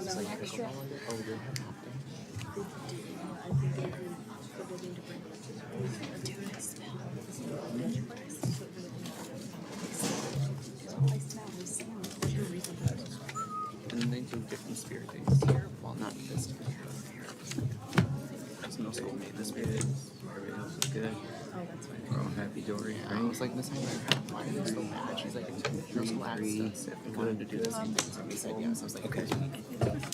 And then they do different spirit days. Well, not this year. There's no school made this spirit days. Everything else is good. Oh, that's fine. We're all happy Dory. I was like, this time, why are they so bad? She's like, no school asked us if we wanted to do the same thing. So we said yes. I was like, okay.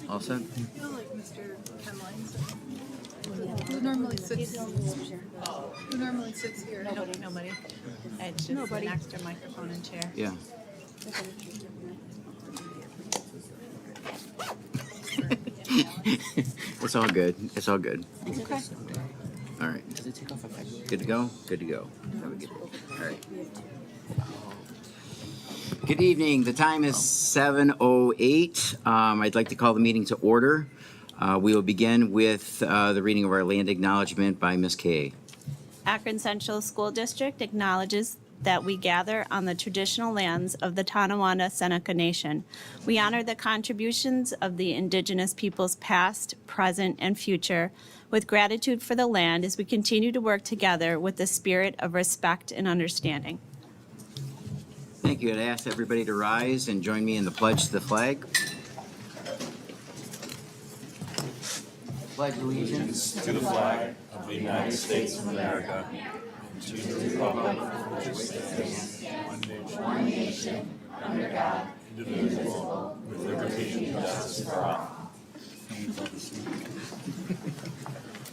All set? I feel like Mr. Kenline. Who normally sits? Who normally sits here? Nobody. It's just an extra microphone and chair. Yeah. It's all good. It's all good. Okay. All right. Does it take off effect? Good to go? Good to go. Have a good day. All right. Good evening. The time is 7:08. I'd like to call the meeting to order. We will begin with the reading of our land acknowledgement by Ms. Kay. Akron Central School District acknowledges that we gather on the traditional lands of the Tonawanda Seneca Nation. We honor the contributions of the indigenous peoples past, present, and future with gratitude for the land as we continue to work together with the spirit of respect and understanding. Thank you. I'd ask everybody to rise and join me in the pledge to the flag. Pledge allegiance to the flag of the United States of America, and to the republic for which it stands, one nation, under God, indivisible, with liberty and justice for all.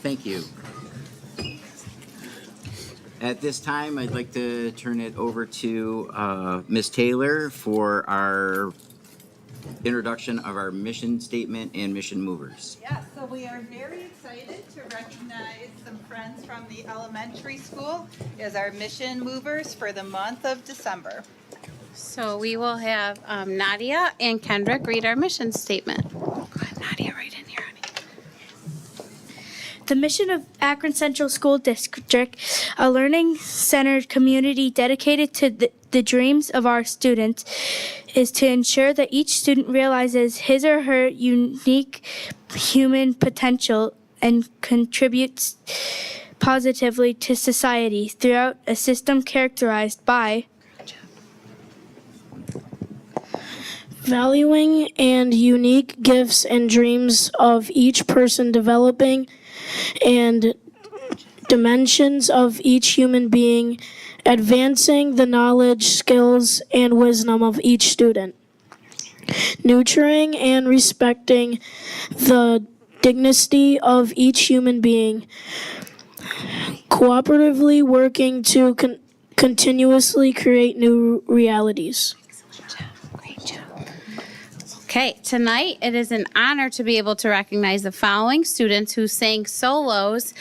Thank you. At this time, I'd like to turn it over to Ms. Taylor for our introduction of our mission statement and mission movers. Yes, so we are very excited to recognize some friends from the elementary school as our mission movers for the month of December. So we will have Nadia and Kendrick read our mission statement. Go ahead, Nadia, right in here, honey. The mission of Akron Central School District, a learning-centered community dedicated to the dreams of our students, is to ensure that each student realizes his or her unique human potential and contributes positively to society throughout a system characterized by valuing and unique gifts and dreams of each person, developing and dimensions of each human being, advancing the knowledge, skills, and wisdom of each student, nurturing and respecting the dignity of each human being, cooperatively working to continuously create new realities. Great job. Okay, tonight it is an honor to be able to recognize the following students who sang solos.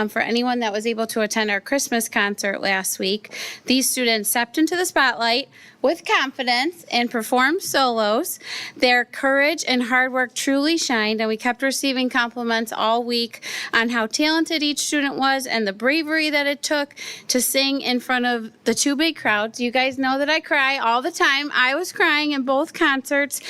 For anyone that was able to attend our Christmas concert last week, these students stepped into the spotlight with confidence and performed solos. Their courage and hard work truly shined, and we kept receiving compliments all week on how talented each student was and the bravery that it took to sing in front of the two big crowds. You guys know that I cry all the time. I was crying in both concerts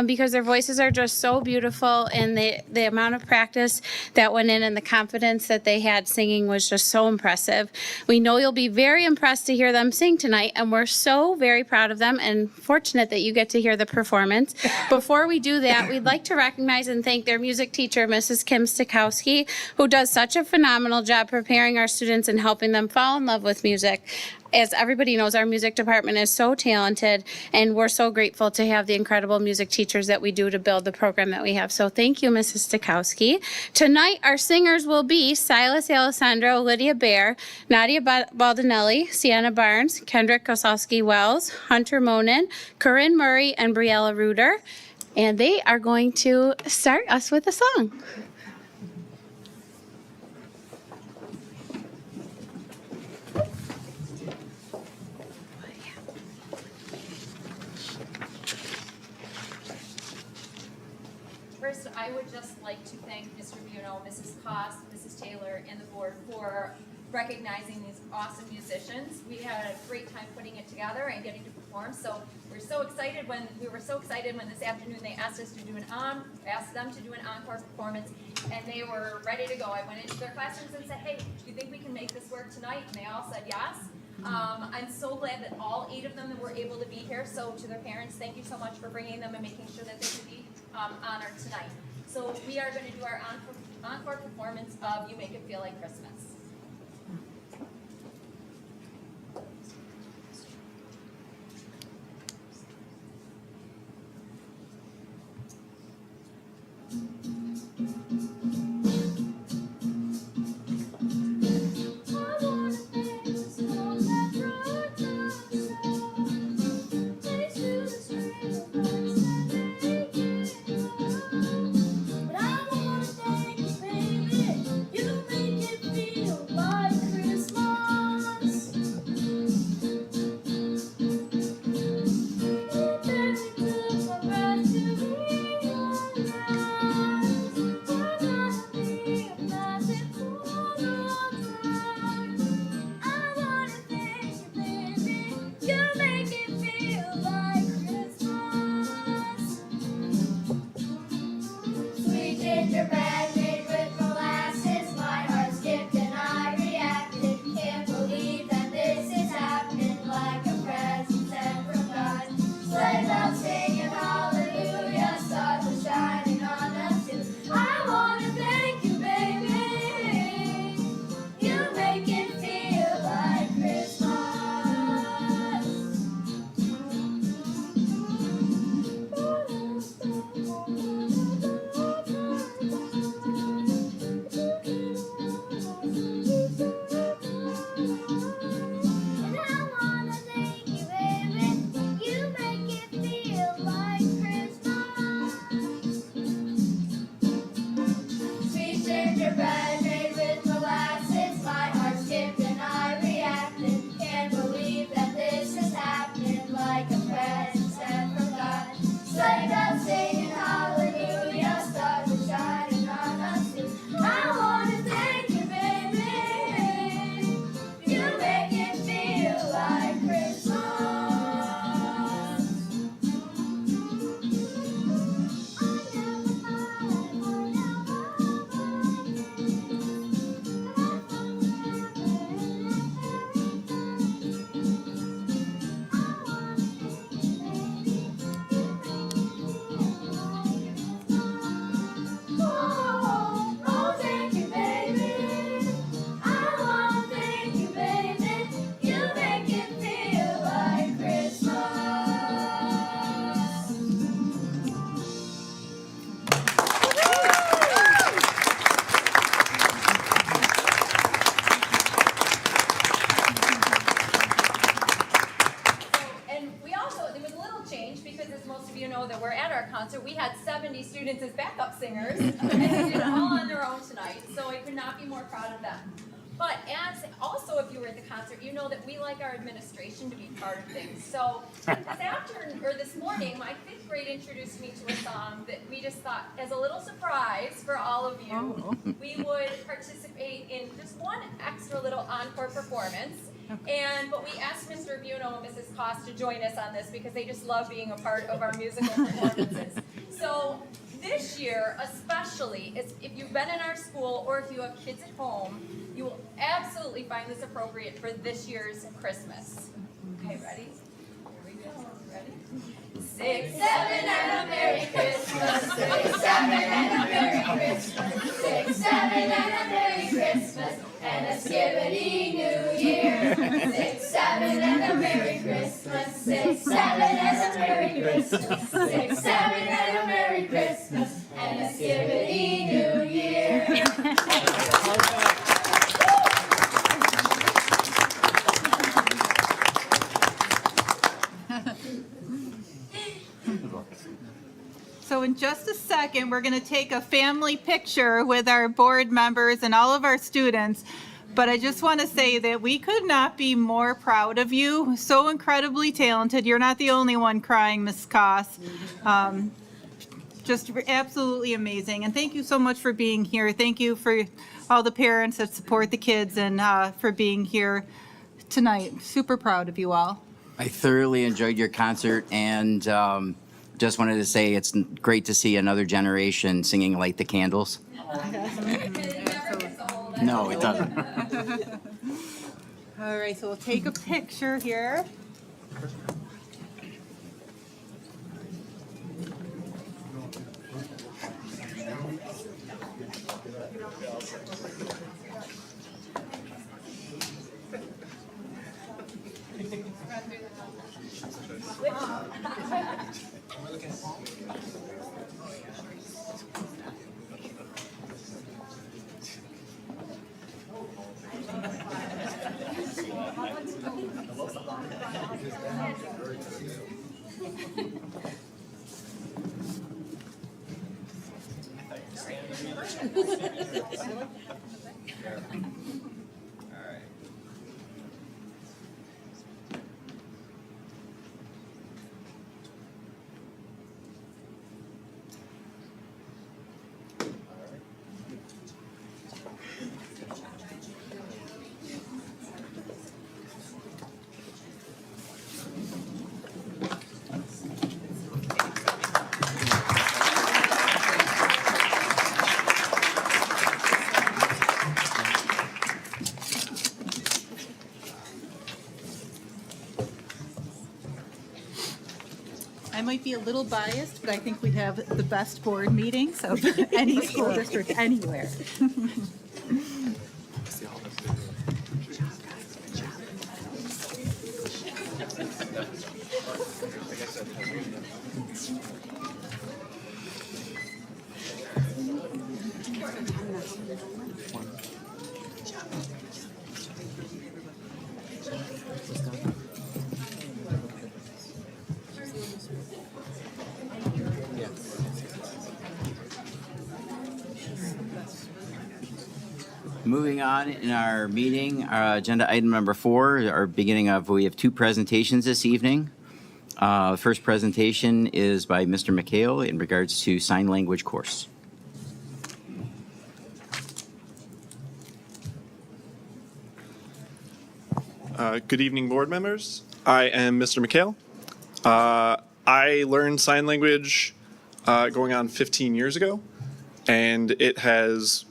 because their voices are just so beautiful, and the amount of practice that went in and the confidence that they had singing was just so impressive. We know you'll be very impressed to hear them sing tonight, and we're so very proud of them and fortunate that you get to hear the performance. Before we do that, we'd like to recognize and thank their music teacher, Mrs. Kim Stikowski, who does such a phenomenal job preparing our students and helping them fall in love with music. As everybody knows, our music department is so talented, and we're so grateful to have the incredible music teachers that we do to build the program that we have. So thank you, Mrs. Stikowski. Tonight, our singers will be Silas Alessandro, Lydia Bear, Nadia Baldinelli, Sienna Barnes, Kendrick Kosowski-Wells, Hunter Monin, Corinne Murray, and Briella Reuter. And they are going to start us with a song. First, I would just like to thank Mr. Buno, Mrs. Koss, Mrs. Taylor, and the board for recognizing these awesome musicians. We had a great time putting it together and getting to perform. So we were so excited when this afternoon they asked them to do an encore performance, and they were ready to go. I went into their classrooms and said, "Hey, do you think we can make this work tonight?" And they all said yes. I'm so glad that all 8 of them were able to be here. So to their parents, thank you so much for bringing them and making sure that they could be honored tonight. So we are going to do our encore performance of "You Make It Feel Like Christmas." We had 70 students as backup singers, and they did it all on their own tonight, so I could not be more proud of them. But as also, if you were at the concert, you know that we like our administration to be part of things. So this morning, my 5th grade introduced me to a song that we just thought, as a little surprise for all of you, we would participate in just one extra little encore performance. But we asked Mr. Buno and Mrs. Koss to join us on this because they just love being a part of our musical performances. So this year, especially, if you've been in our school or if you have kids at home, you will absolutely find this appropriate for this year's Christmas. Okay, ready? Here we go. Ready? 6, 7, and a Merry Christmas. 6, 7, and a Merry Christmas. 6, 7, and a Merry Christmas. And a skibbity New Year. 6, 7, and a Merry Christmas. 6, 7, and a Merry Christmas. 6, 7, and a Merry Christmas. And a skibbity New Year. So in just a second, we're going to take a family picture with our board members and all of our students. But I just want to say that we could not be more proud of you. So incredibly talented. You're not the only one crying, Ms. Koss. just absolutely amazing. And thank you so much for being here. Thank you for all the parents that support the kids and for being here tonight. Super proud of you all. I thoroughly enjoyed your concert and just wanted to say it's great to see another generation singing Light the Candles. No, it doesn't. All right, so we'll take a picture here. I might be a little biased, but I think we have the best board meetings of any school district anywhere. Moving on in our meeting, agenda item number 4, our beginning of, we have 2 presentations this evening. First presentation is by Mr. McHale in regards to sign language course. Good evening, board members. I am Mr. McHale. I learned sign language going on 15 years ago, and it has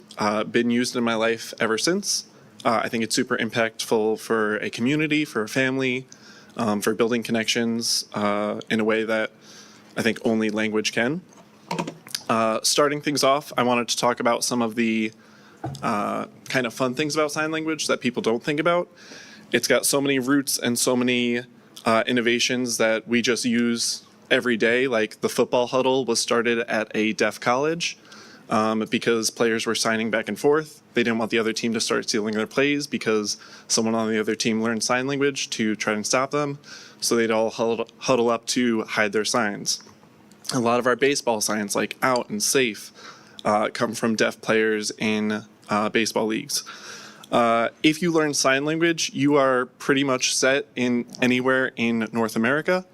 been used in my life ever since. I think it's super impactful for a community, for a family, for building connections in a way that I think only language can. Starting things off, I wanted to talk about some of the kind of fun things about sign language that people don't think about. It's got so many roots and so many innovations that we just use every day. Like the football huddle was started at a deaf college because players were signing back and forth. They didn't want the other team to start stealing their plays because someone on the other team learned sign language to try and stop them. So they'd all huddle up to hide their signs. A lot of our baseball signs, like out and safe, come from deaf players in baseball leagues. If you learn sign language, you are pretty much set in anywhere in North America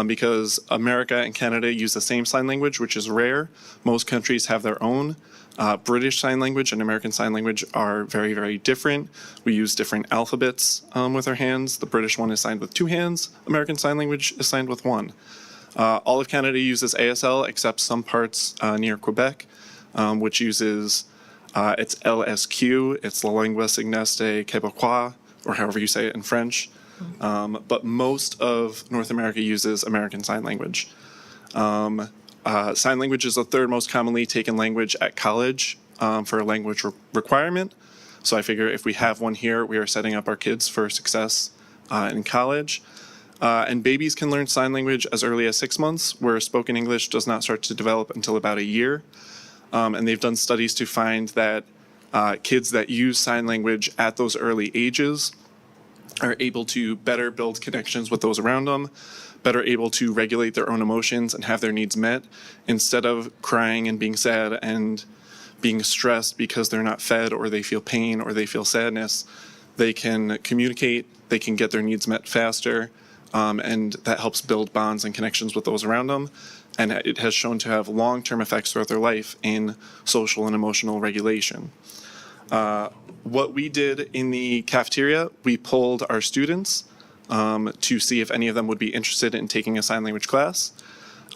because America and Canada use the same sign language, which is rare. Most countries have their own. British Sign Language and American Sign Language are very, very different. We use different alphabets with our hands. The British one is signed with 2 hands. American Sign Language is signed with 1. All of Canada uses ASL except some parts near Quebec, which uses it's LSQ. It's La Langue Signeste Québécois, or however you say it in French. But most of North America uses American Sign Language. Sign language is the 3rd most commonly taken language at college for a language requirement. So I figure if we have one here, we are setting up our kids for success in college. And babies can learn sign language as early as 6 months, where spoken English does not start to develop until about a year. And they've done studies to find that kids that use sign language at those early ages are able to better build connections with those around them, better able to regulate their own emotions and have their needs met, instead of crying and being sad and being stressed because they're not fed or they feel pain or they feel sadness. They can communicate, they can get their needs met faster, and that helps build bonds and connections with those around them. and it has shown to have long-term effects throughout their life in social and emotional regulation. What we did in the cafeteria, we polled our students to see if any of them would be interested in taking a sign language class.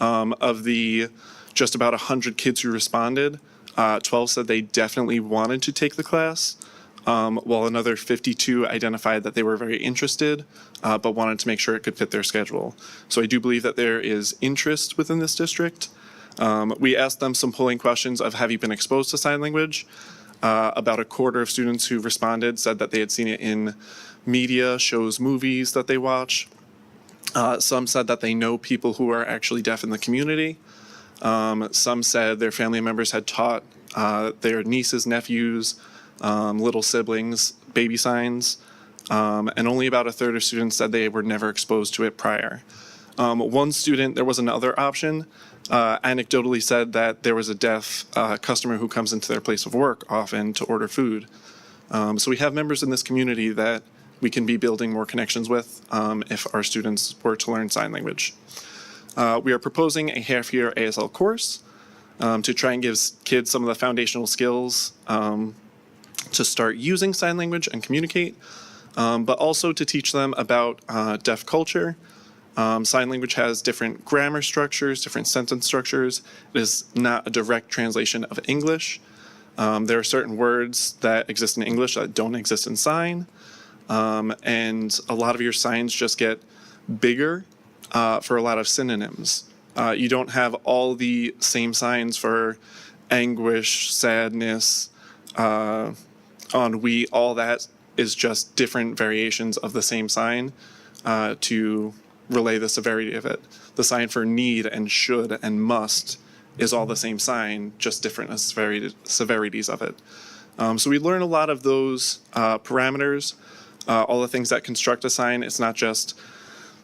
Of the just about 100 kids who responded, 12 said they definitely wanted to take the class, while another 52 identified that they were very interested, but wanted to make sure it could fit their schedule. So I do believe that there is interest within this district. We asked them some polling questions of, have you been exposed to sign language? About a quarter of students who responded said that they had seen it in media, shows, movies that they watch. Some said that they know people who are actually deaf in the community. Some said their family members had taught their nieces, nephews, little siblings baby signs, and only about a third of students said they were never exposed to it prior. One student, there was another option, anecdotally said that there was a deaf customer who comes into their place of work often to order food. So we have members in this community that we can be building more connections with if our students were to learn sign language. We are proposing a half-year ASL course to try and give kids some of the foundational skills to start using sign language and communicate, but also to teach them about deaf culture. Sign language has different grammar structures, different sentence structures. It is not a direct translation of English. There are certain words that exist in English that don't exist in sign. And a lot of your signs just get bigger for a lot of synonyms. You don't have all the same signs for anguish, sadness, ennui. All that is just different variations of the same sign to relay the severity of it. The sign for need and should and must is all the same sign, just different severities of it. So we learn a lot of those parameters, all the things that construct a sign. It's not just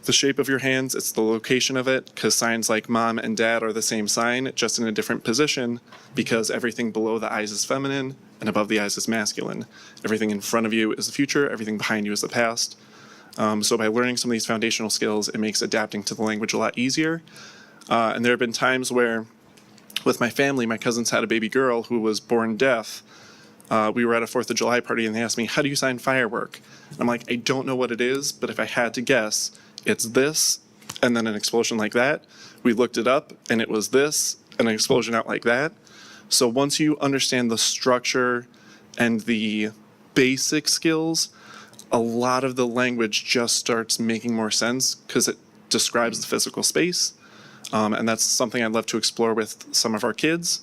the shape of your hands, it's the location of it, because signs like mom and dad are the same sign, just in a different position, because everything below the eyes is feminine and above the eyes is masculine. Everything in front of you is the future, everything behind you is the past. So by learning some of these foundational skills, it makes adapting to the language a lot easier. And there have been times where, with my family, my cousins had a baby girl who was born deaf. We were at a 4th of July party and they asked me, how do you sign firework? And I'm like, I don't know what it is, but if I had to guess, it's this, and then an explosion like that. We looked it up, and it was this, and an explosion out like that. So once you understand the structure and the basic skills, a lot of the language just starts making more sense because it describes the physical space. And that's something I'd love to explore with some of our kids,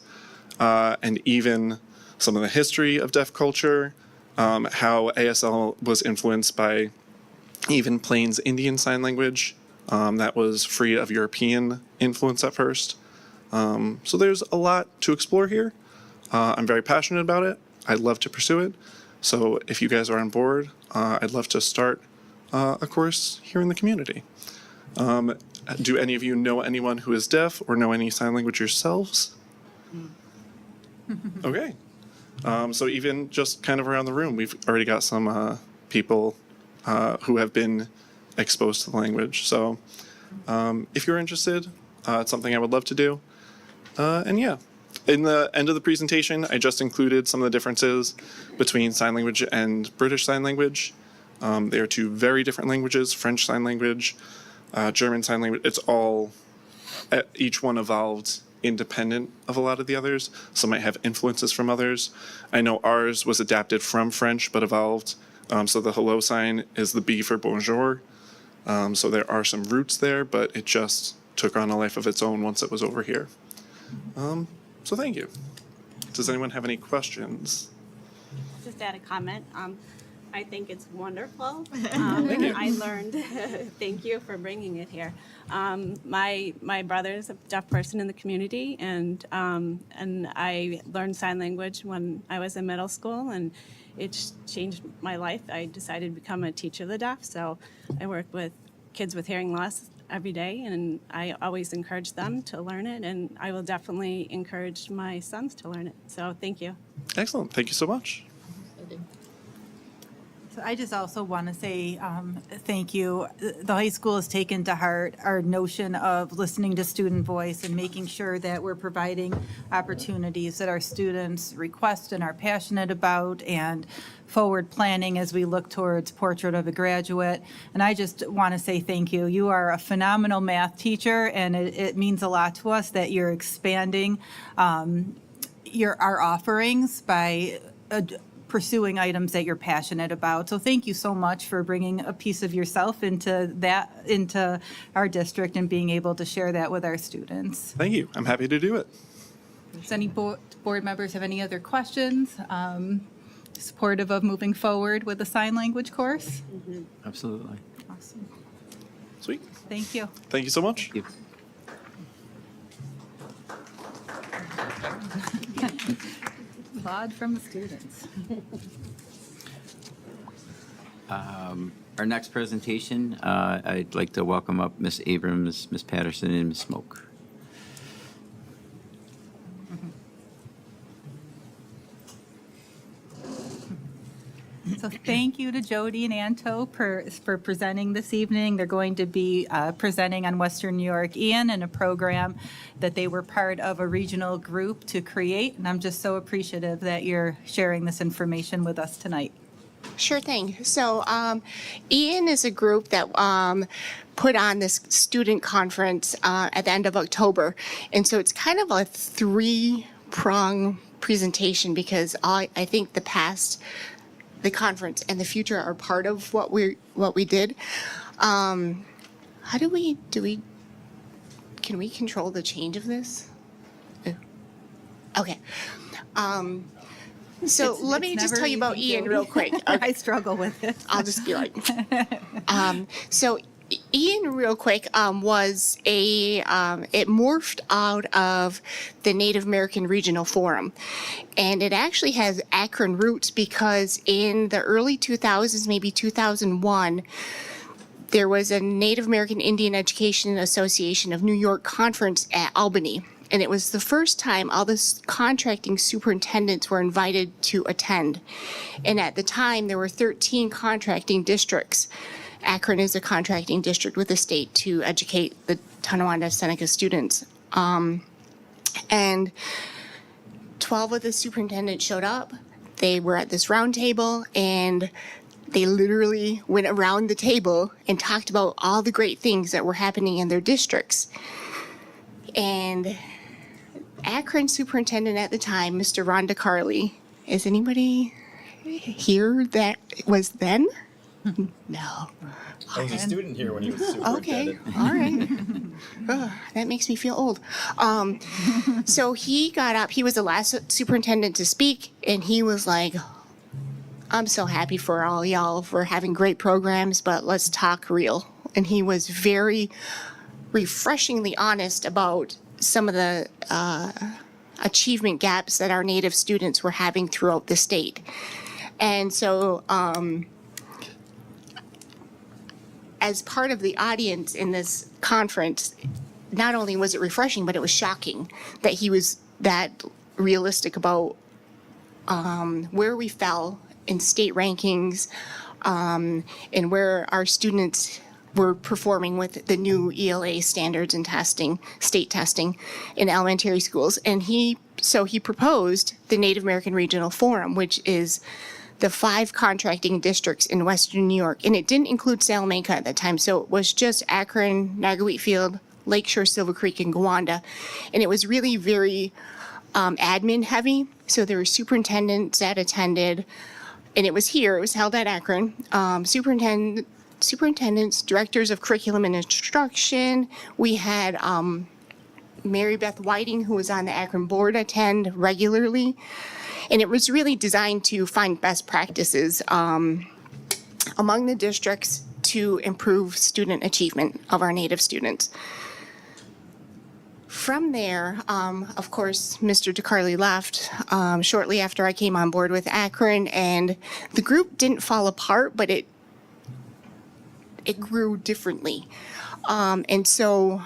and even some of the history of deaf culture, how ASL was influenced by even Plains Indian Sign Language that was free of European influence at first. So there's a lot to explore here. I'm very passionate about it. I'd love to pursue it. So if you guys are on board, I'd love to start a course here in the community. Do any of you know anyone who is deaf or know any sign language yourselves? Okay. So even just kind of around the room, we've already got some people who have been exposed to the language. So if you're interested, it's something I would love to do. And yeah, in the end of the presentation, I just included some of the differences between sign language and British Sign Language. They are two very different languages, French Sign Language, German Sign Language. It's all, each one evolved independent of a lot of the others. Some might have influences from others. I know ours was adapted from French, but evolved. So the hello sign is the B for bonjour. So there are some roots there, but it just took on a life of its own once it was over here. So thank you. Does anyone have any questions? Just add a comment. I think it's wonderful. Thank you. I learned, thank you for bringing it here. My brother's a deaf person in the community, and I learned sign language when I was in middle school, and it's changed my life. I decided to become a teacher of the deaf, so I work with kids with hearing loss every day, and I always encourage them to learn it, and I will definitely encourage my sons to learn it. So thank you. Excellent. Thank you so much. So I just also want to say thank you. The high school has taken to heart our notion of listening to student voice and making sure that we're providing opportunities that our students request and are passionate about, and forward planning as we look towards Portrait of a Graduate. And I just want to say thank you. You are a phenomenal math teacher, and it means a lot to us that you're expanding our offerings by pursuing items that you're passionate about. So thank you so much for bringing a piece of yourself into our district and being able to share that with our students. Thank you. I'm happy to do it. Does any board members have any other questions? Supportive of moving forward with the sign language course? Absolutely. Awesome. Sweet. Thank you. Thank you so much. Thank you. Applaud from the students. Our next presentation, I'd like to welcome up Ms. Abrams, Ms. Patterson, and Ms. Smoke. So thank you to Jody and Anto for presenting this evening. They're going to be presenting on Western New York Ian in a program that they were part of a regional group to create. And I'm just so appreciative that you're sharing this information with us tonight. Sure thing. So Ian is a group that put on this student conference at the end of October. And so it's kind of a three-prong presentation, because I think the conference and the future are part of what we did. How can we control the change of this? Okay. So let me just tell you about Ian real quick. I struggle with it. I'll just be like, so Ian real quick was it morphed out of the Native American Regional Forum. And it actually has Akron roots, because in the early 2000s, maybe 2001, there was a Native American Indian Education Association of New York conference at Albany. And it was the first time all the contracting superintendents were invited to attend. And at the time, there were 13 contracting districts. Akron is a contracting district with the state to educate the Tonawanda Seneca students. And 12 of the superintendents showed up. They were at this round table, and they literally went around the table and talked about all the great things that were happening in their districts. And Akron superintendent at the time, Mr. Ron DeCarly, is anybody here that was then? No. I was a student here when he was Okay, superintendent. all right. Ugh, that makes me feel old. So he got up, he was the last superintendent to speak, and he was like, I'm so happy for all y'all for having great programs, but let's talk real. And he was very refreshingly honest about some of the achievement gaps that our Native students were having throughout the state. And so, as part of the audience in this conference, not only was it refreshing, but it was shocking that he was that realistic about where we fell in state rankings, and where our students were performing with the new ELA standards and testing, state testing in elementary schools. And so he proposed the Native American Regional Forum, which is the 5 contracting districts in Western New York. And it didn't include Salamanca at that time, so it was just Akron, Niagara Wheatfield, Lakeshore, Silver Creek, and Gowanda. And it was really very admin heavy. So there were superintendents that attended, and it was held at Akron. Superintendents, directors of curriculum and instruction. We had Mary Beth Whiting, who was on the Akron board, attend regularly. And it was really designed to find best practices among the districts to improve student achievement of our Native students. From there, of course, Mr. DeCarly left shortly after I came on board with Akron, and the group didn't fall apart, but it grew differently. And so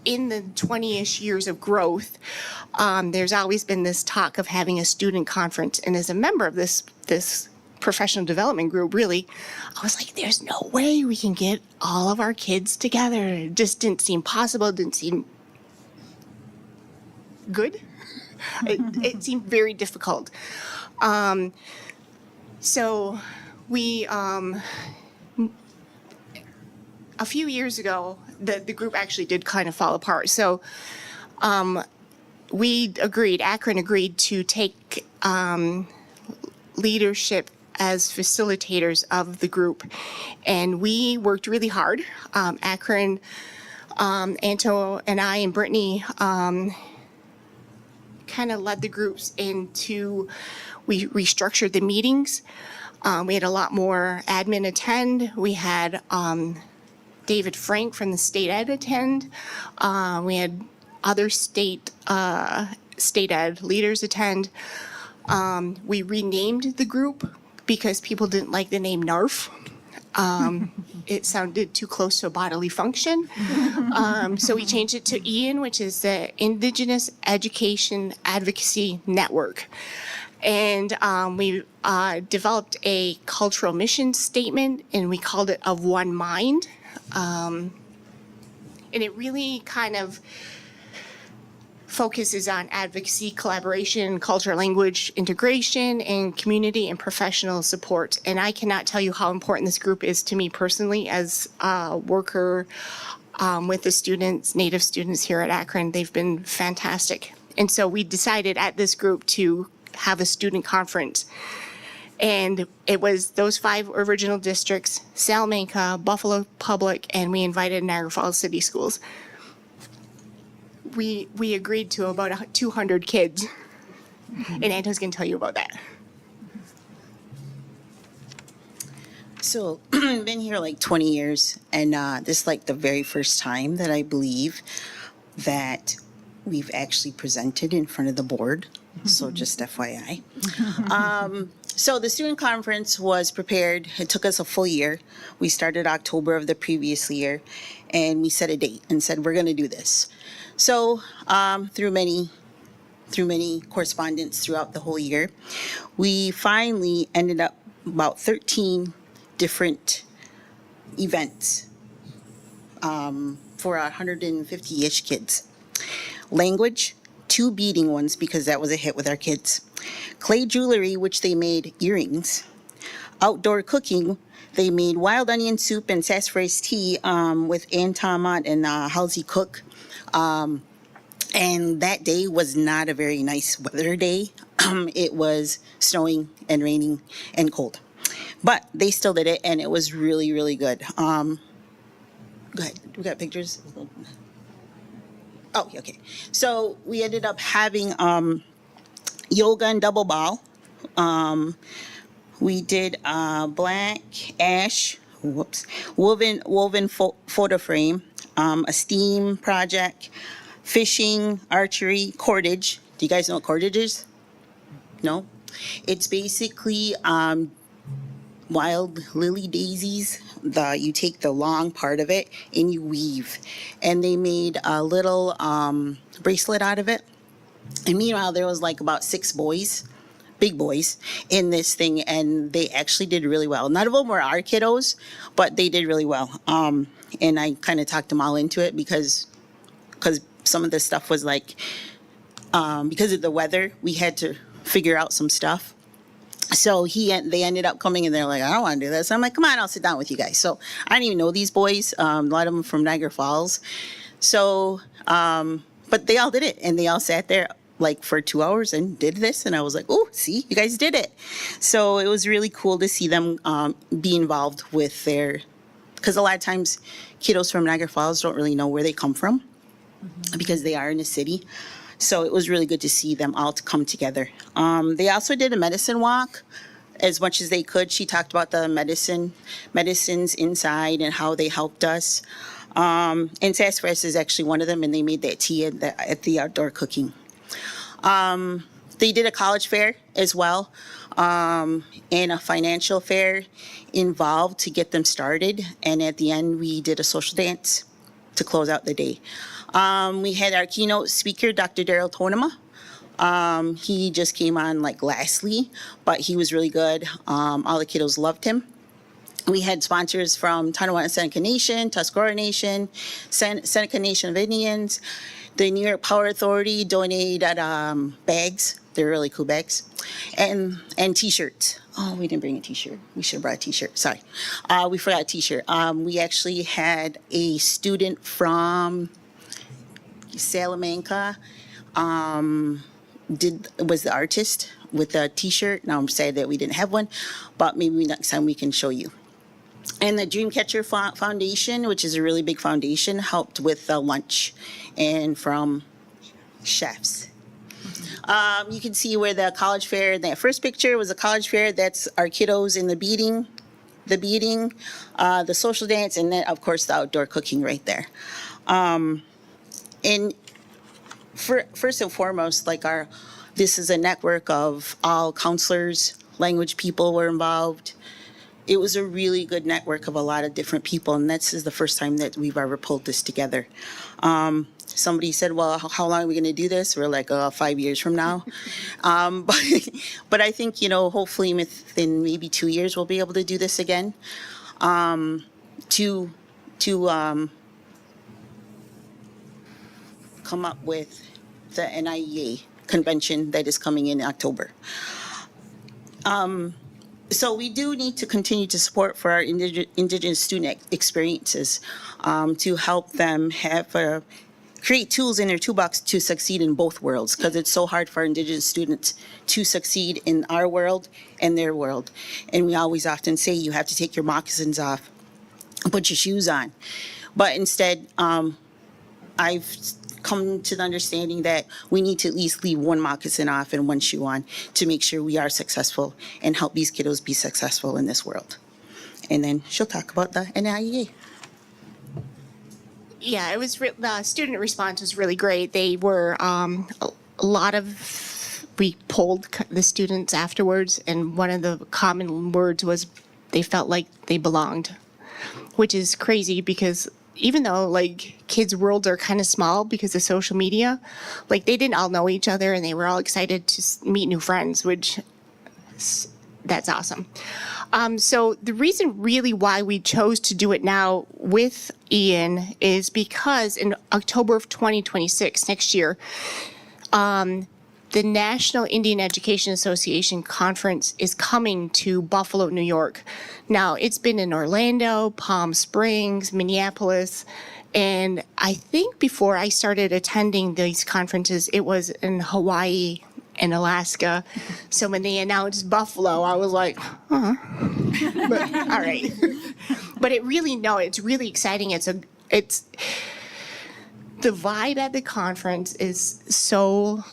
in the 20-ish years of growth, there's always been this talk of having a student conference. And as a member of this professional development group, really, I was like, there's no way we can get all of our kids together. It just didn't seem possible, didn't seem good. It seemed very difficult. So we, a few years ago, the group actually did kind of fall apart. So Akron agreed to take leadership as facilitators of the group. And we worked really hard. Akron, Anto and I and Brittany kind of led the groups into, we restructured the meetings. We had a lot more admin attend. We had David Frank from the state ed attend. We had other state ed leaders attend. We renamed the group because people didn't like the name NARF. It sounded too close to a bodily function. So we changed it to IAN, which is the Indigenous Education Advocacy Network. And we developed a cultural mission statement, and we called it Of One Mind. And it really kind of focuses on advocacy, collaboration, culture, language integration, and community and professional support. And I cannot tell you how important this group is to me personally as a worker with the students, Native students here at Akron. They've been fantastic. And so we decided at this group to have a student conference. And it was those 5 original districts, Salamanca, Buffalo Public, and we invited Niagara Falls City Schools. We agreed to about 200 kids, and Anto's going to tell you about that. So I've been here like 20 years, and this is like the very first time that I believe that we've actually presented in front of the board. So just FYI. So the student conference was prepared. It took us a full year. We started October of the previous year, and we set a date and said, we're going to do this. So through many correspondence throughout the whole year, we finally ended up about 13 different events for 150-ish kids. Language, 2 beading ones because that was a hit with our kids. Clay jewelry, which they made earrings. Outdoor cooking, they made wild onion soup and sassafras tea with Ann Tomot and Halsey Cook. And that day was not a very nice weather day. It was snowing and raining and cold. But they still did it, and it was really, really good. Go ahead. We got pictures? Oh, okay. So we ended up having yoga and double ball. We did black ash, woven photo frame, a STEAM project, fishing, archery, cordage. Do you guys know what cordage is? No? It's basically wild lily daisies. You take the long part of it and you weave. And they made a little bracelet out of it. And meanwhile, there was like about 6 boys, big boys, in this thing, and they actually did really well. None of them were our kiddos, but they did really well. And I kind of talked them all into it because some of the stuff was like, because of the weather, we had to figure out some stuff. So they ended up coming and they're like, I don't want to do this. I'm like, come on, I'll sit down with you guys. So I didn't even know these boys, a lot of them from Niagara Falls. So, but they all did it, and they all sat there like for 2 hours and did this. And I was like, oh, see, you guys did it. So it was really cool to see them be involved with because a lot of times kiddos from Niagara Falls don't really know where they come from because they are in the city. So it was really good to see them all to come together. They also did a medicine walk as much as they could. She talked about the medicines inside and how they helped us. And sassafras is actually one of them, and they made that tea at the outdoor cooking. They did a college fair as well, and a financial fair involved to get them started. And at the end, we did a social dance to close out the day. We had our keynote speaker, Dr. Daryl Tonema. He just came on like lastly, but he was really good. All the kiddos loved him. We had sponsors from Tonawanda Seneca Nation, Tuscarora Nation, Seneca Nation of Indians. The New York Power Authority donated bags. They're really cool bags. And T-shirts. Oh, we didn't bring a T-shirt. We should have brought a T-shirt. Sorry. We forgot a T-shirt. We actually had a student from Salamanca was the artist with a T-shirt. Now I'm sad that we didn't have one, but maybe next time we can show you. And the Dreamcatcher Foundation, which is a really big foundation, helped with the lunch and from chefs. You can see where the college fair, that first picture was a college fair. That's our kiddos in the beating, the social dance, and then of course the outdoor cooking right there. And first and foremost, this is a network of all counselors, language people were involved. It was a really good network of a lot of different people, and this is the first time that we've ever pulled this together. Somebody said, well, how long are we going to do this? We're like, 5 years from now. But I think, hopefully within maybe 2 years, we'll be able to do this again. To come up with the NIEA convention that is coming in October. So we do need to continue to support for our Indigenous student experiences to help them create tools in their toolbox to succeed in both worlds, because it's so hard for our Indigenous students to succeed in our world and their world. And we always often say you have to take your moccasins off and put your shoes on. But instead, I've come to the understanding that we need to at least leave one moccasin off and one shoe on to make sure we are successful and help these kiddos be successful in this world. And then she'll talk about the NIEA. Yeah, the student response was really great. They were we polled the students afterwards, and one of the common words was they felt like they belonged, which is crazy because even though kids' worlds are kind of small because of social media, they didn't all know each other and they were all excited to meet new friends, which that's awesome. So the reason really why we chose to do it now with Ian is because in October of 2026, next year, the National Indian Education Association Conference is coming to Buffalo, New York. Now, it's been in Orlando, Palm Springs, Minneapolis, and I think before I started attending these conferences, it was in Hawaii and Alaska. So when they announced Buffalo, I was like, but, all right. But it's really exciting. It's the vibe at the conference is so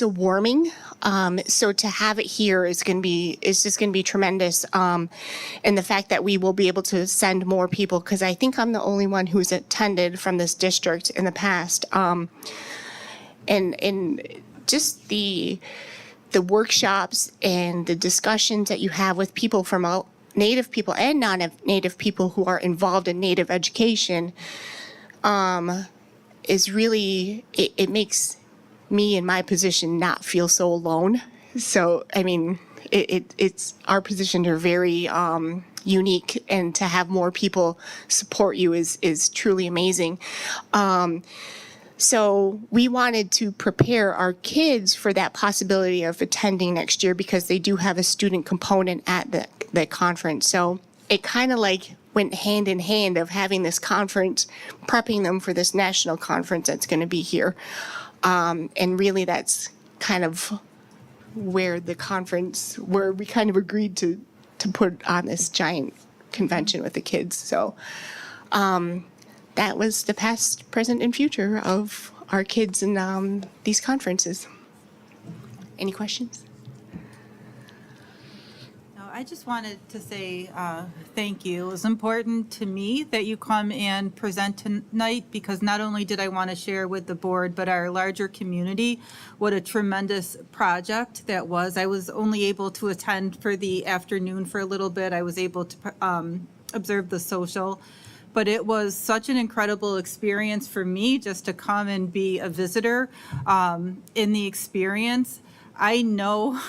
warming. So to have it here is just going to be tremendous. And the fact that we will be able to send more people, because I think I'm the only one who's attended from this district in the past. And just the workshops and the discussions that you have with people from Native people and non-Native people who are involved in Native education is really, it makes me in my position not feel so alone. So, I mean, it's our positions are very unique, and to have more people support you is truly amazing. So we wanted to prepare our kids for that possibility of attending next year because they do have a student component at the conference. So it kind of went hand in hand of having this conference, prepping them for this national conference that's going to be here. And really that's kind of where we kind of agreed to put on this giant convention with the kids. So that was the past, present, and future of our kids in these conferences. Any questions? I just wanted to say thank you. It was important to me that you come and present tonight, because not only did I want to share with the board, but our larger community, what a tremendous project that was. I was only able to attend for the afternoon for a little bit. I was able to observe the social. but it was such an incredible experience for me just to come and be a visitor in the experience. I know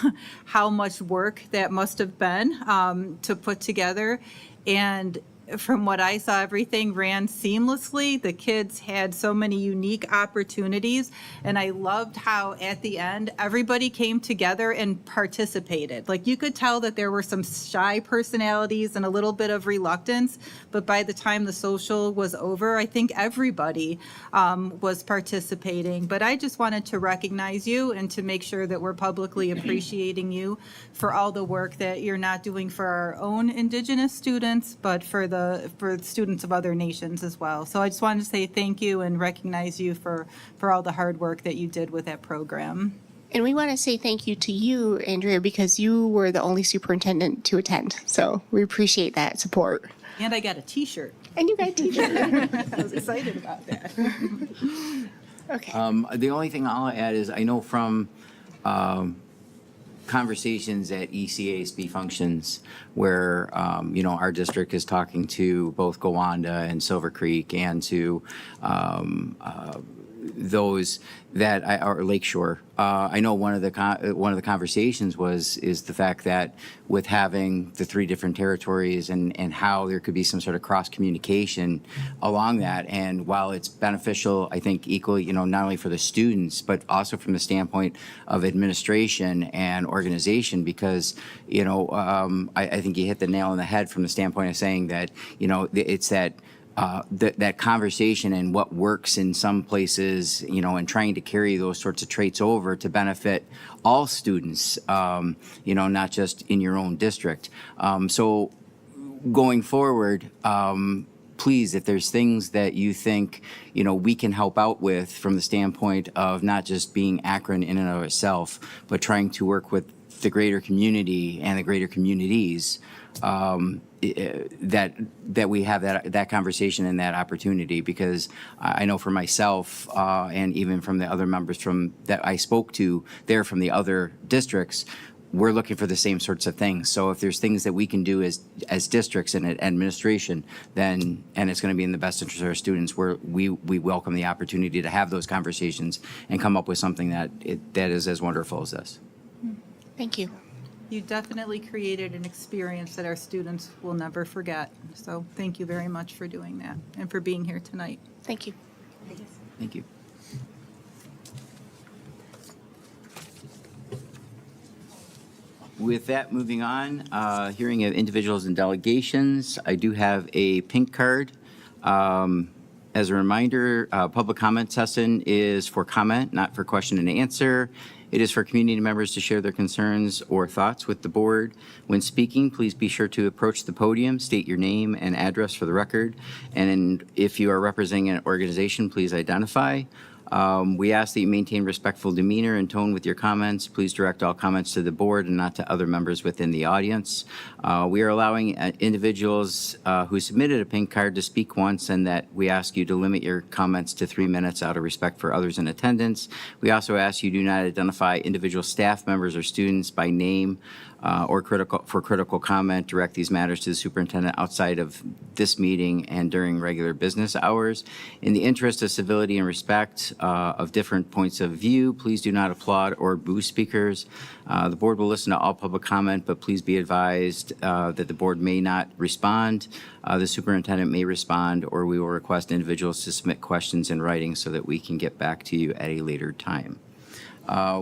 how much work that must have been to put together. And from what I saw, everything ran seamlessly. The kids had so many unique opportunities. And I loved how at the end, everybody came together and participated. Like you could tell that there were some shy personalities and a little bit of reluctance. But by the time the social was over, I think everybody was participating. But I just wanted to recognize you and to make sure that we're publicly appreciating you for all the work that you're not doing for our own Indigenous students, but for students of other nations as well. So I just wanted to say thank you and recognize you for all the hard work that you did with that program. And we want to say thank you to you, Andrea, because you were the only superintendent to attend. So we appreciate that support. And I got a T-shirt. And you got a T-shirt. I was excited about that. Okay. The only thing I'll add is I know from conversations at ECASB functions where, our district is talking to both Gowanda and Silver Creek and to those that are Lakeshore. I know one of the conversations is the fact that with having the 3 different territories and how there could be some sort of cross communication along that, and while it's beneficial, I think equally, not only for the students but also from the standpoint of administration and organization, because I think you hit the nail on the head from the standpoint of saying that it's that. That conversation and what works in some places, and trying to carry those sorts of traits over to benefit all students, not just in your own district. So going forward, please, if there's things that you think, we can help out with from the standpoint of not just being Akron in and of itself, but trying to work with the greater community and the greater communities, that we have that conversation and that opportunity, because I know for myself and even from the other members that I spoke to there from the other districts, we're looking for the same sorts of things. So if there's things that we can do as districts and administration, then, and it's going to be in the best interest of our students, we welcome the opportunity to have those conversations and come up with something that is as wonderful as this. Thank you. You definitely created an experience that our students will never forget. So thank you very much for doing that and for being here tonight. Thank you. Thank you. With that, moving on, hearing of individuals and delegations, I do have a pink card. As a reminder, public comment session is for comment, not for question and answer. It is for community members to share their concerns or thoughts with the board. When speaking, please be sure to approach the podium, state your name and address for the record. And if you are representing an organization, please identify. We ask that you maintain respectful demeanor and tone with your comments. Please direct all comments to the board and not to other members within the audience. We are allowing individuals who submitted a pink card to speak once, and that we ask you to limit your comments to 3 minutes out of respect for others in attendance. We also ask you do not identify individual staff members or students by name or critical comment. Direct these matters to the superintendent outside of this meeting and during regular business hours. In the interest of civility and respect of different points of view, please do not applaud or boo speakers. The board will listen to all public comment, but please be advised that the board may not respond. The superintendent may respond, or we will request individuals to submit questions in writing so that we can get back to you at a later time.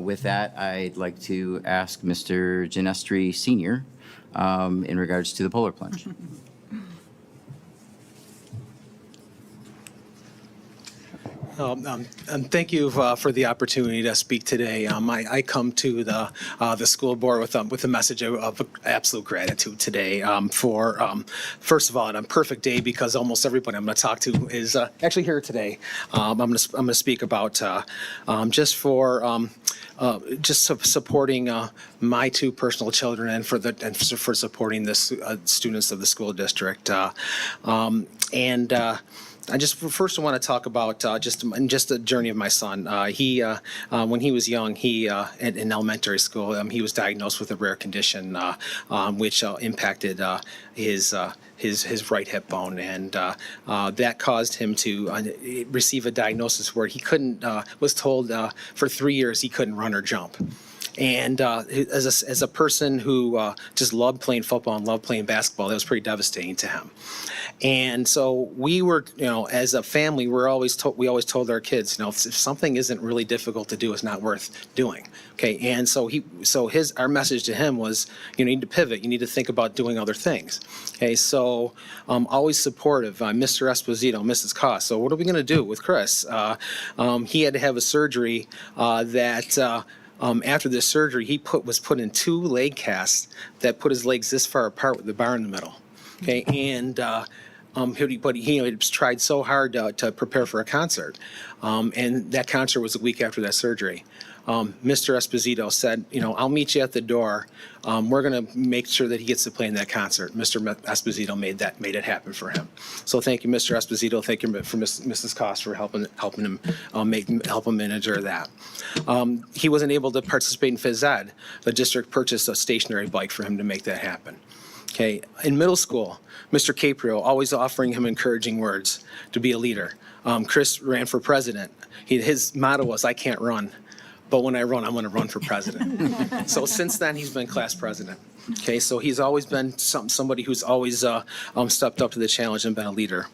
With that, I'd like to ask Mr. Genestri Sr. In regards to the polar plunge. Thank you for the opportunity to speak today. I come to the school board with a message of absolute gratitude today for first of all, on a perfect day, because almost everybody I'm going to talk to is actually here today. I'm going to speak about just supporting my 2 personal children and for supporting the students of the school district. I just first want to talk about just the journey of my son. When he was young, in elementary school, he was diagnosed with a rare condition which impacted his his right hip bone, and that caused him to receive a diagnosis where he couldn't. Was told for 3 years he couldn't run or jump. And as a person who just loved playing football and loved playing basketball, that was pretty devastating to him. And so we were, as a family, we always told our kids, if something isn't really difficult to do, it's not worth doing. Okay. And so our message to him was, you need to pivot. You need to think about doing other things. Okay. So always supportive. Mr. Esposito, Mrs. Koss. So what are we going to do with Chris? He had to have a surgery after this surgery, he was put in 2 leg casts that put his legs this far apart with the bar in the middle. Okay, and but he had tried so hard to prepare for a concert, and that concert was a week after that surgery. Mr. Esposito said, I'll meet you at the door. We're going to make sure that he gets to play in that concert. Mr. Esposito made it happen for him. So thank you, Mr. Esposito. Thank you for Mrs. Koss for helping him help him endure that. He wasn't able to participate in phys ed. The district purchased a stationary bike for him to make that happen. Okay, in middle school, Mr. Caprio always offering him encouraging words to be a leader. Chris ran for president. His motto was, "I can't run, but when I run, I'm going to run for president." So since then, he's been class president. Okay, so he's always been somebody who's always stepped up to the challenge and been a leader.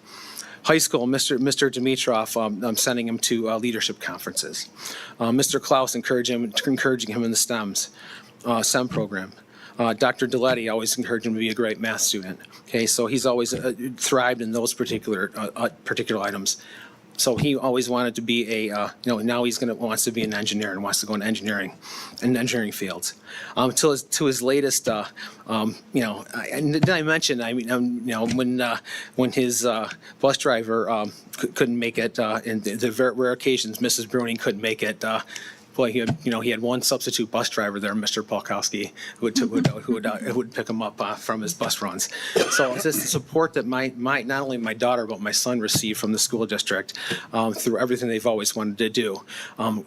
High school, Mr. Dimitrov, I'm sending him to leadership conferences. Mr. Klaus encouraging him in the STEM program. Dr. Deletti always encouraged him to be a great math student. Okay, so he's always thrived in those particular items. So he always wanted to be now wants to be an engineer and wants to go into engineering fields. To his latest, did I mention? When his bus driver couldn't make it, and the very rare occasions Mrs. Bruning couldn't make it. He had one substitute bus driver there, Mr. Polkowski, who would pick him up from his bus runs. So it's just the support that not only my daughter but my son received from the school district through everything they've always wanted to do.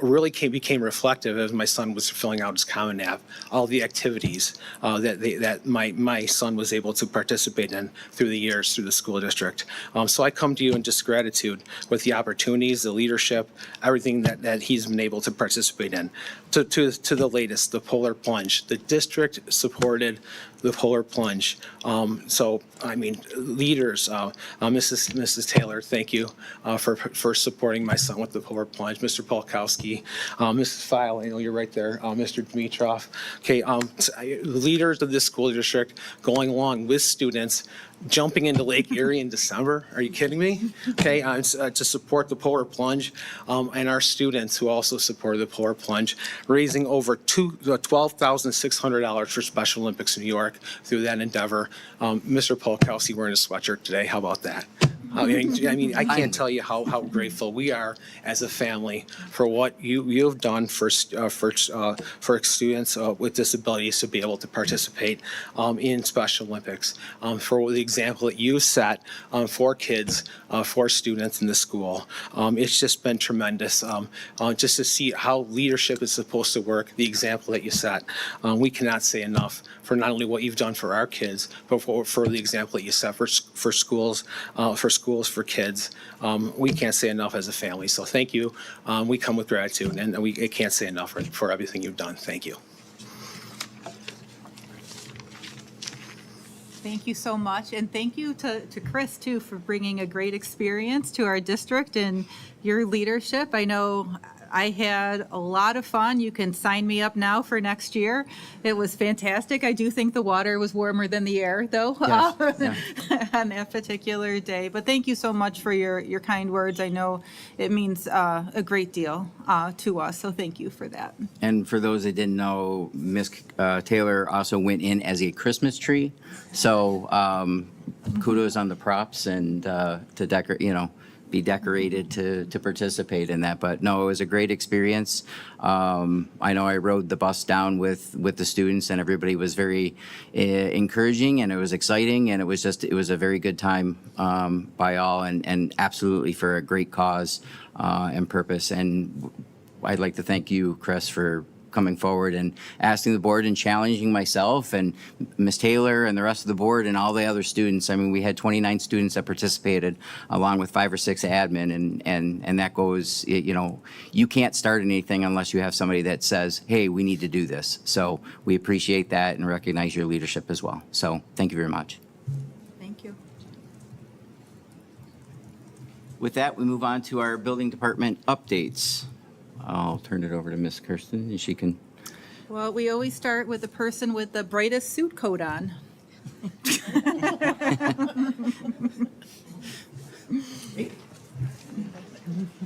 Really became reflective as my son was filling out his Common App, all the activities that my son was able to participate in through the years through the school district. So I come to you in just gratitude with the opportunities, the leadership, everything that he's been able to participate in. To the latest, the polar plunge. The district supported the polar plunge. Leaders, Mrs. Taylor, thank you for supporting my son with the polar plunge. Mr. Polkowski, Mrs. File, you're right there. Mr. Dimitrov. Okay, leaders of this school district going along with students, jumping into Lake Erie in December. Are you kidding me? Okay, to support the polar plunge, and our students who also supported the polar plunge, raising over $12,600 for Special Olympics in New York through that endeavor. Mr. Polkowski wearing a sweatshirt today. How about that? I can't tell you how grateful we are as a family for what you've done for students with disabilities to be able to participate in Special Olympics, for the example that you set for kids, for students in the school. It's just been tremendous just to see how leadership is supposed to work, the example that you set. We cannot say enough for not only what you've done for our kids, but for the example that you set for schools, for kids. We can't say enough as a family. So thank you. We come with gratitude, and we can't say enough for everything you've done. Thank you. Thank you so much. And thank you to Chris, too, for bringing a great experience to our district and your leadership. I know I had a lot of fun. You can sign me up now for next year. It was fantastic. I do think the water was warmer than the air, though, Yes. on that particular day. But thank you so much for your kind words. I know it means a great deal to us, so thank you for that. And for those that didn't know, Miss Taylor also went in as a Christmas tree. So kudos on the props and to decorate, be decorated to participate in that. But no, it was a great experience. I know I rode the bus down with the students, and everybody was very encouraging, and it was exciting, and it was a very good time by all, and absolutely for a great cause and purpose. And I'd like to thank you, Chris, for coming forward and asking the board and challenging myself and Ms. Taylor and the rest of the board and all the other students. I mean, we had 29 students that participated along with 5 or 6 admin, and that goes, you can't start anything unless you have somebody that says, hey, we need to do this. So we appreciate that and recognize your leadership as well. So thank you very much. Thank you. With that, we move on to our building department updates. I'll turn it over to Ms. Kirsten, and she can. Well, we always start with the person with the brightest suit coat on.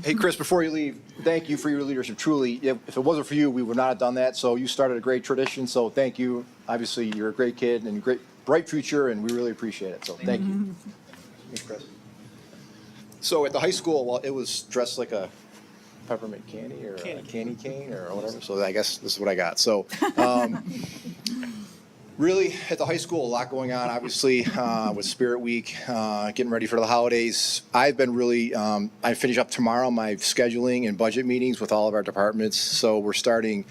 Hey, Chris, before you leave, thank you for your leadership. Truly, if it wasn't for you, we would not have done that. So you started a great tradition. So thank you. Obviously, you're a great kid and great, bright future, and we really appreciate it. So thank you. Thanks, Chris. So at the high school, well, it was dressed like a peppermint candy or a candy cane or whatever. So I guess this is what I got. So really, at the high school, a lot going on, obviously, with Spirit Week, getting ready for the holidays. I've been really, I finish up tomorrow my scheduling and budget meetings with all of our departments. So we're starting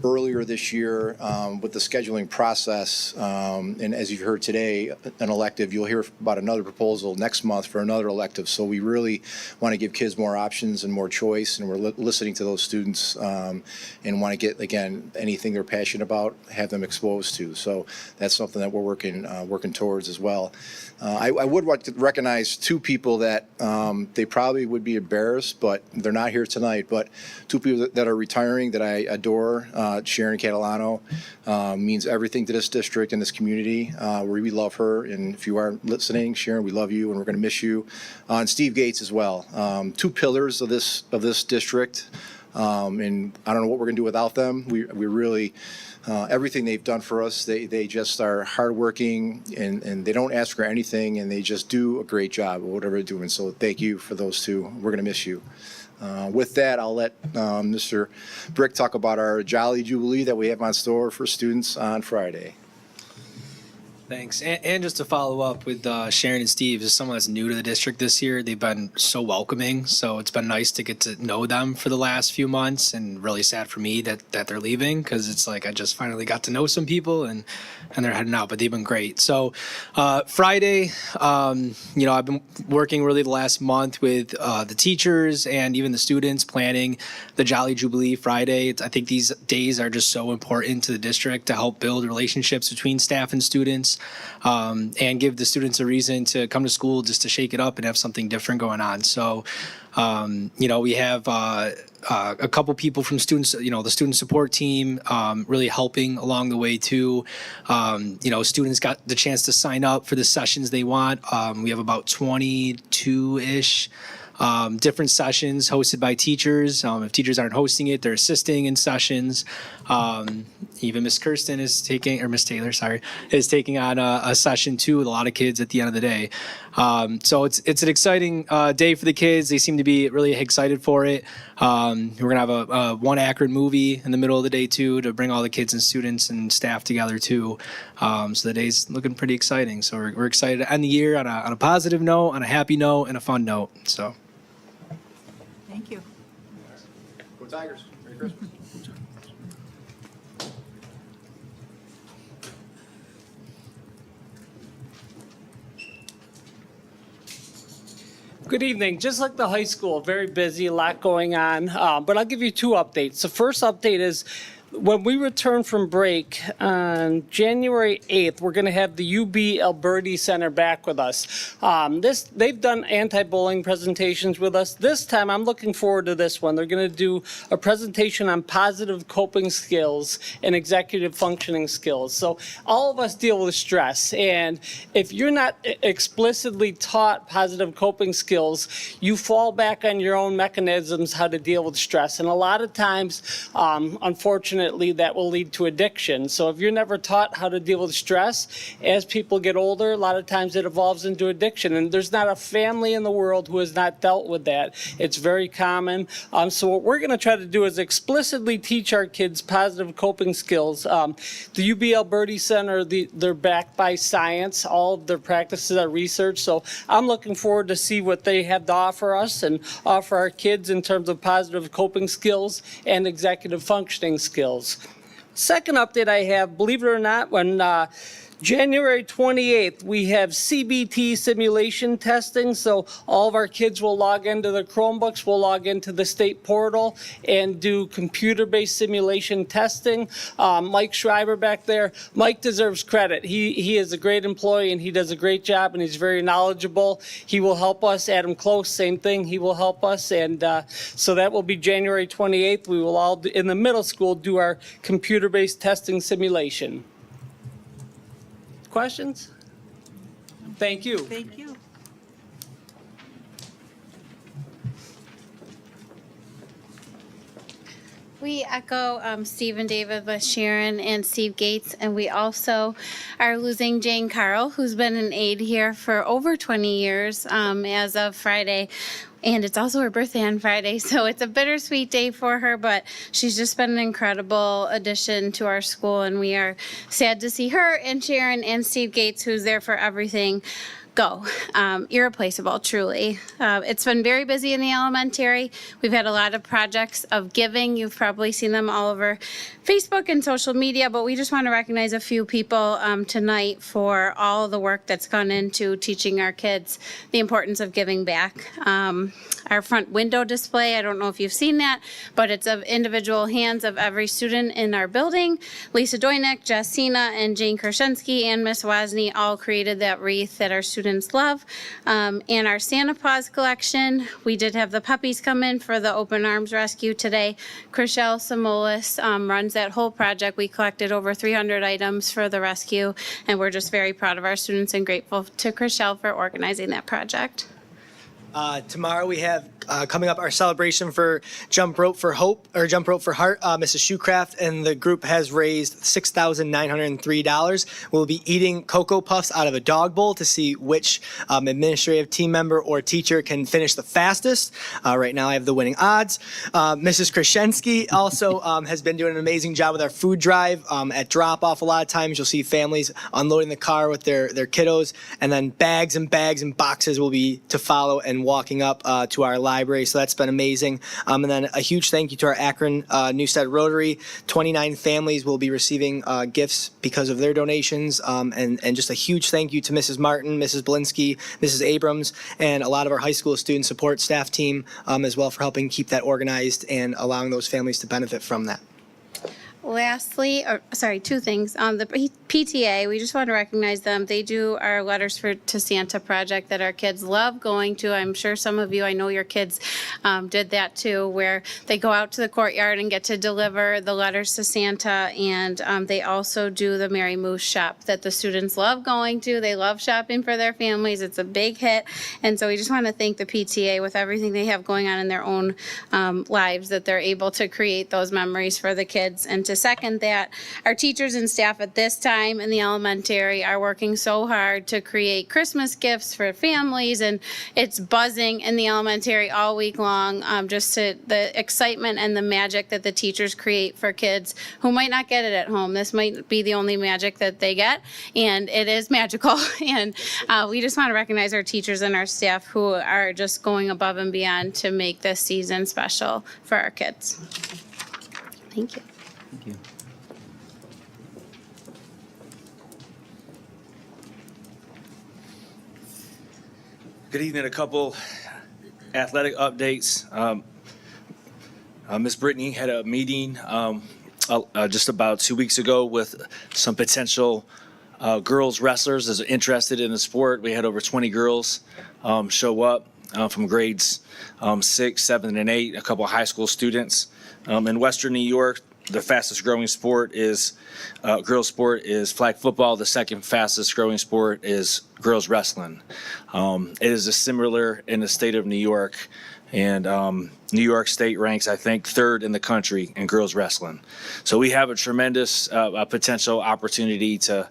earlier this year with the scheduling process. And as you've heard today, an elective, you'll hear about another proposal next month for another elective. So we really want to give kids more options and more choice. And we're listening to those students and want to get, again, anything they're passionate about, have them exposed to. So that's something that we're working towards as well. I would want to recognize 2 people that they probably would be embarrassed, but they're not here tonight. But 2 people that are retiring that I adore. Sharon Catalano means everything to this district and this community. We love her, and if you are listening, Sharon, we love you, and we're going to miss you. And Steve Gates as well. 2 pillars of this district, and I don't know what we're going to do without them. We really. Everything they've done for us, they just are hardworking and they don't ask for anything and they just do a great job of whatever they're doing. So thank you for those 2. We're going to miss you. With that, I'll let Mr. Brick talk about our Jolly Jubilee that we have on store for students on Friday. Thanks. And just to follow up with Sharon and Steve, as someone that's new to the district this year, they've been so welcoming. So it's been nice to get to know them for the last few months, and really sad for me that they're leaving, because it's like I just finally got to know some people and they're heading out, but they've been great. So Friday, I've been working really the last month with the teachers and even the students planning the Jolly Jubilee Friday. I think these days are just so important to the district to help build relationships between staff and students. And give the students a reason to come to school just to shake it up and have something different going on. So, we have a couple people from students, the student support team really helping along the way too. Students got the chance to sign up for the sessions they want. We have about 22-ish different sessions hosted by teachers. If teachers aren't hosting it, they're assisting in sessions. Even Miss Kirsten is taking, or Miss Taylor, sorry, is taking on a session too with a lot of kids at the end of the day. So it's an exciting day for the kids. They seem to be really excited for it. We're gonna have a one Akron movie in the middle of the day too to bring all the kids and students and staff together too. So the day's looking pretty exciting. So we're excited to end the year on a positive note, on a happy note, and a fun note. So. Thank you. Go Tigers. Merry Christmas. Good evening. Just like the high school, very busy, a lot going on, but I'll give you 2 updates. The first update is when we return from break on January 8th, we're going to have the UB Alberti Center back with us. They've done anti-bullying presentations with us. This time, I'm looking forward to this one. They're going to do a presentation on positive coping skills and executive functioning skills. So all of us deal with stress, and if you're not explicitly taught positive coping skills, you fall back on your own mechanisms how to deal with stress. And a lot of times, unfortunately, that will lead to addiction. So if you're never taught how to deal with stress, as people get older, a lot of times it evolves into addiction. And there's not a family in the world who has not dealt with that. It's very common. So what we're going to try to do is explicitly teach our kids positive coping skills. The UB Alberti Center, they're backed by science. All of their practices are research. So I'm looking forward to see what they have to offer us and offer our kids in terms of positive coping skills and executive functioning skills. skills. Second update I have, believe it or not, when January 28th, we have CBT simulation testing. So all of our kids will log into their Chromebooks, will log into the state portal and do computer-based simulation testing. Mike Schreiber back there, Mike deserves credit. He is a great employee and he does a great job and he's very knowledgeable. He will help us. Adam Close, same thing. He will help us. And so that will be January 28th. We will all, in the middle school, do our computer-based testing simulation. Questions? Thank you. Thank you. We echo Steve and David with Sharon and Steve Gates, and we also are losing Jane Carl, who's been an aide here for over 20 years as of Friday. And it's also her birthday on Friday, so it's a bittersweet day for her, but she's just been an incredible addition to our school, and we are sad to see her and Sharon and Steve Gates, who's there for everything, go. Irreplaceable, truly. It's been very busy in the elementary. We've had a lot of projects of giving. You've probably seen them all over Facebook and social media, but we just want to recognize a few people tonight for all the work that's gone into teaching our kids the importance of giving back. Our front window display, I don't know if you've seen that, but it's of individual hands of every student in our building. Lisa Doynick, Jessina, and Jane Kershensky and Miss Wozni all created that wreath that our students love. And our Santa Paws collection, we did have the puppies come in for the open arms rescue today. Chriselle Samolis runs that whole project. We collected over 300 items for the rescue, and we're just very proud of our students and grateful to Chriselle for organizing that project. Tomorrow we have coming up our celebration for Jump Rope for Hope, or Jump Rope for Heart. Mrs. Shoecraft and the group has raised $6,903. We'll be eating Cocoa Puffs out of a dog bowl to see which administrative team member or teacher can finish the fastest. Right now I have the winning odds. Mrs. Krashensky also has been doing an amazing job with our food drive. At drop-off, a lot of times you'll see families unloading the car with their kiddos, and then bags and bags and boxes will be to follow and walking up to our library. So that's been amazing. And then a huge thank you to our Akron Newstead Rotary. 29 families will be receiving gifts because of their donations. And just a huge thank you to Mrs. Martin, Mrs. Blinsky, Mrs. Abrams, and a lot of our high school student support staff team as well for helping keep that organized and allowing those families to benefit from that. Lastly, two things. On the PTA, we just want to recognize them. They do our Letters to Santa project that our kids love going to. I'm sure some of you, I know your kids did that too, where they go out to the courtyard and get to deliver the letters to Santa. And they also do the Mary Moose shop that the students love going to. They love shopping for their families. It's a big hit. And so we just want to thank the PTA with everything they have going on in their own lives, that they're able to create those memories for the kids. And to second that, our teachers and staff at this time in the elementary are working so hard to create Christmas gifts for families, and it's buzzing in the elementary all week long. Just to the excitement and the magic that the teachers create for kids who might not get it at home. This might be the only magic that they get, and it is magical. And we just want to recognize our teachers and our staff who are just going above and beyond to make this season special for our kids. Thank you. Thank you. Good evening. A couple athletic updates. Miss Brittany had a meeting just about 2 weeks ago with some potential girls wrestlers that are interested in the sport. We had over 20 girls show up from grades 6, 7, and 8, a couple of high school students. In Western New York, the fastest growing sport is girls sport is flag football. The second fastest growing sport is girls wrestling. It is a similar in the state of New York, and New York State ranks, I think, 3rd in the country in girls wrestling. So we have a tremendous potential opportunity to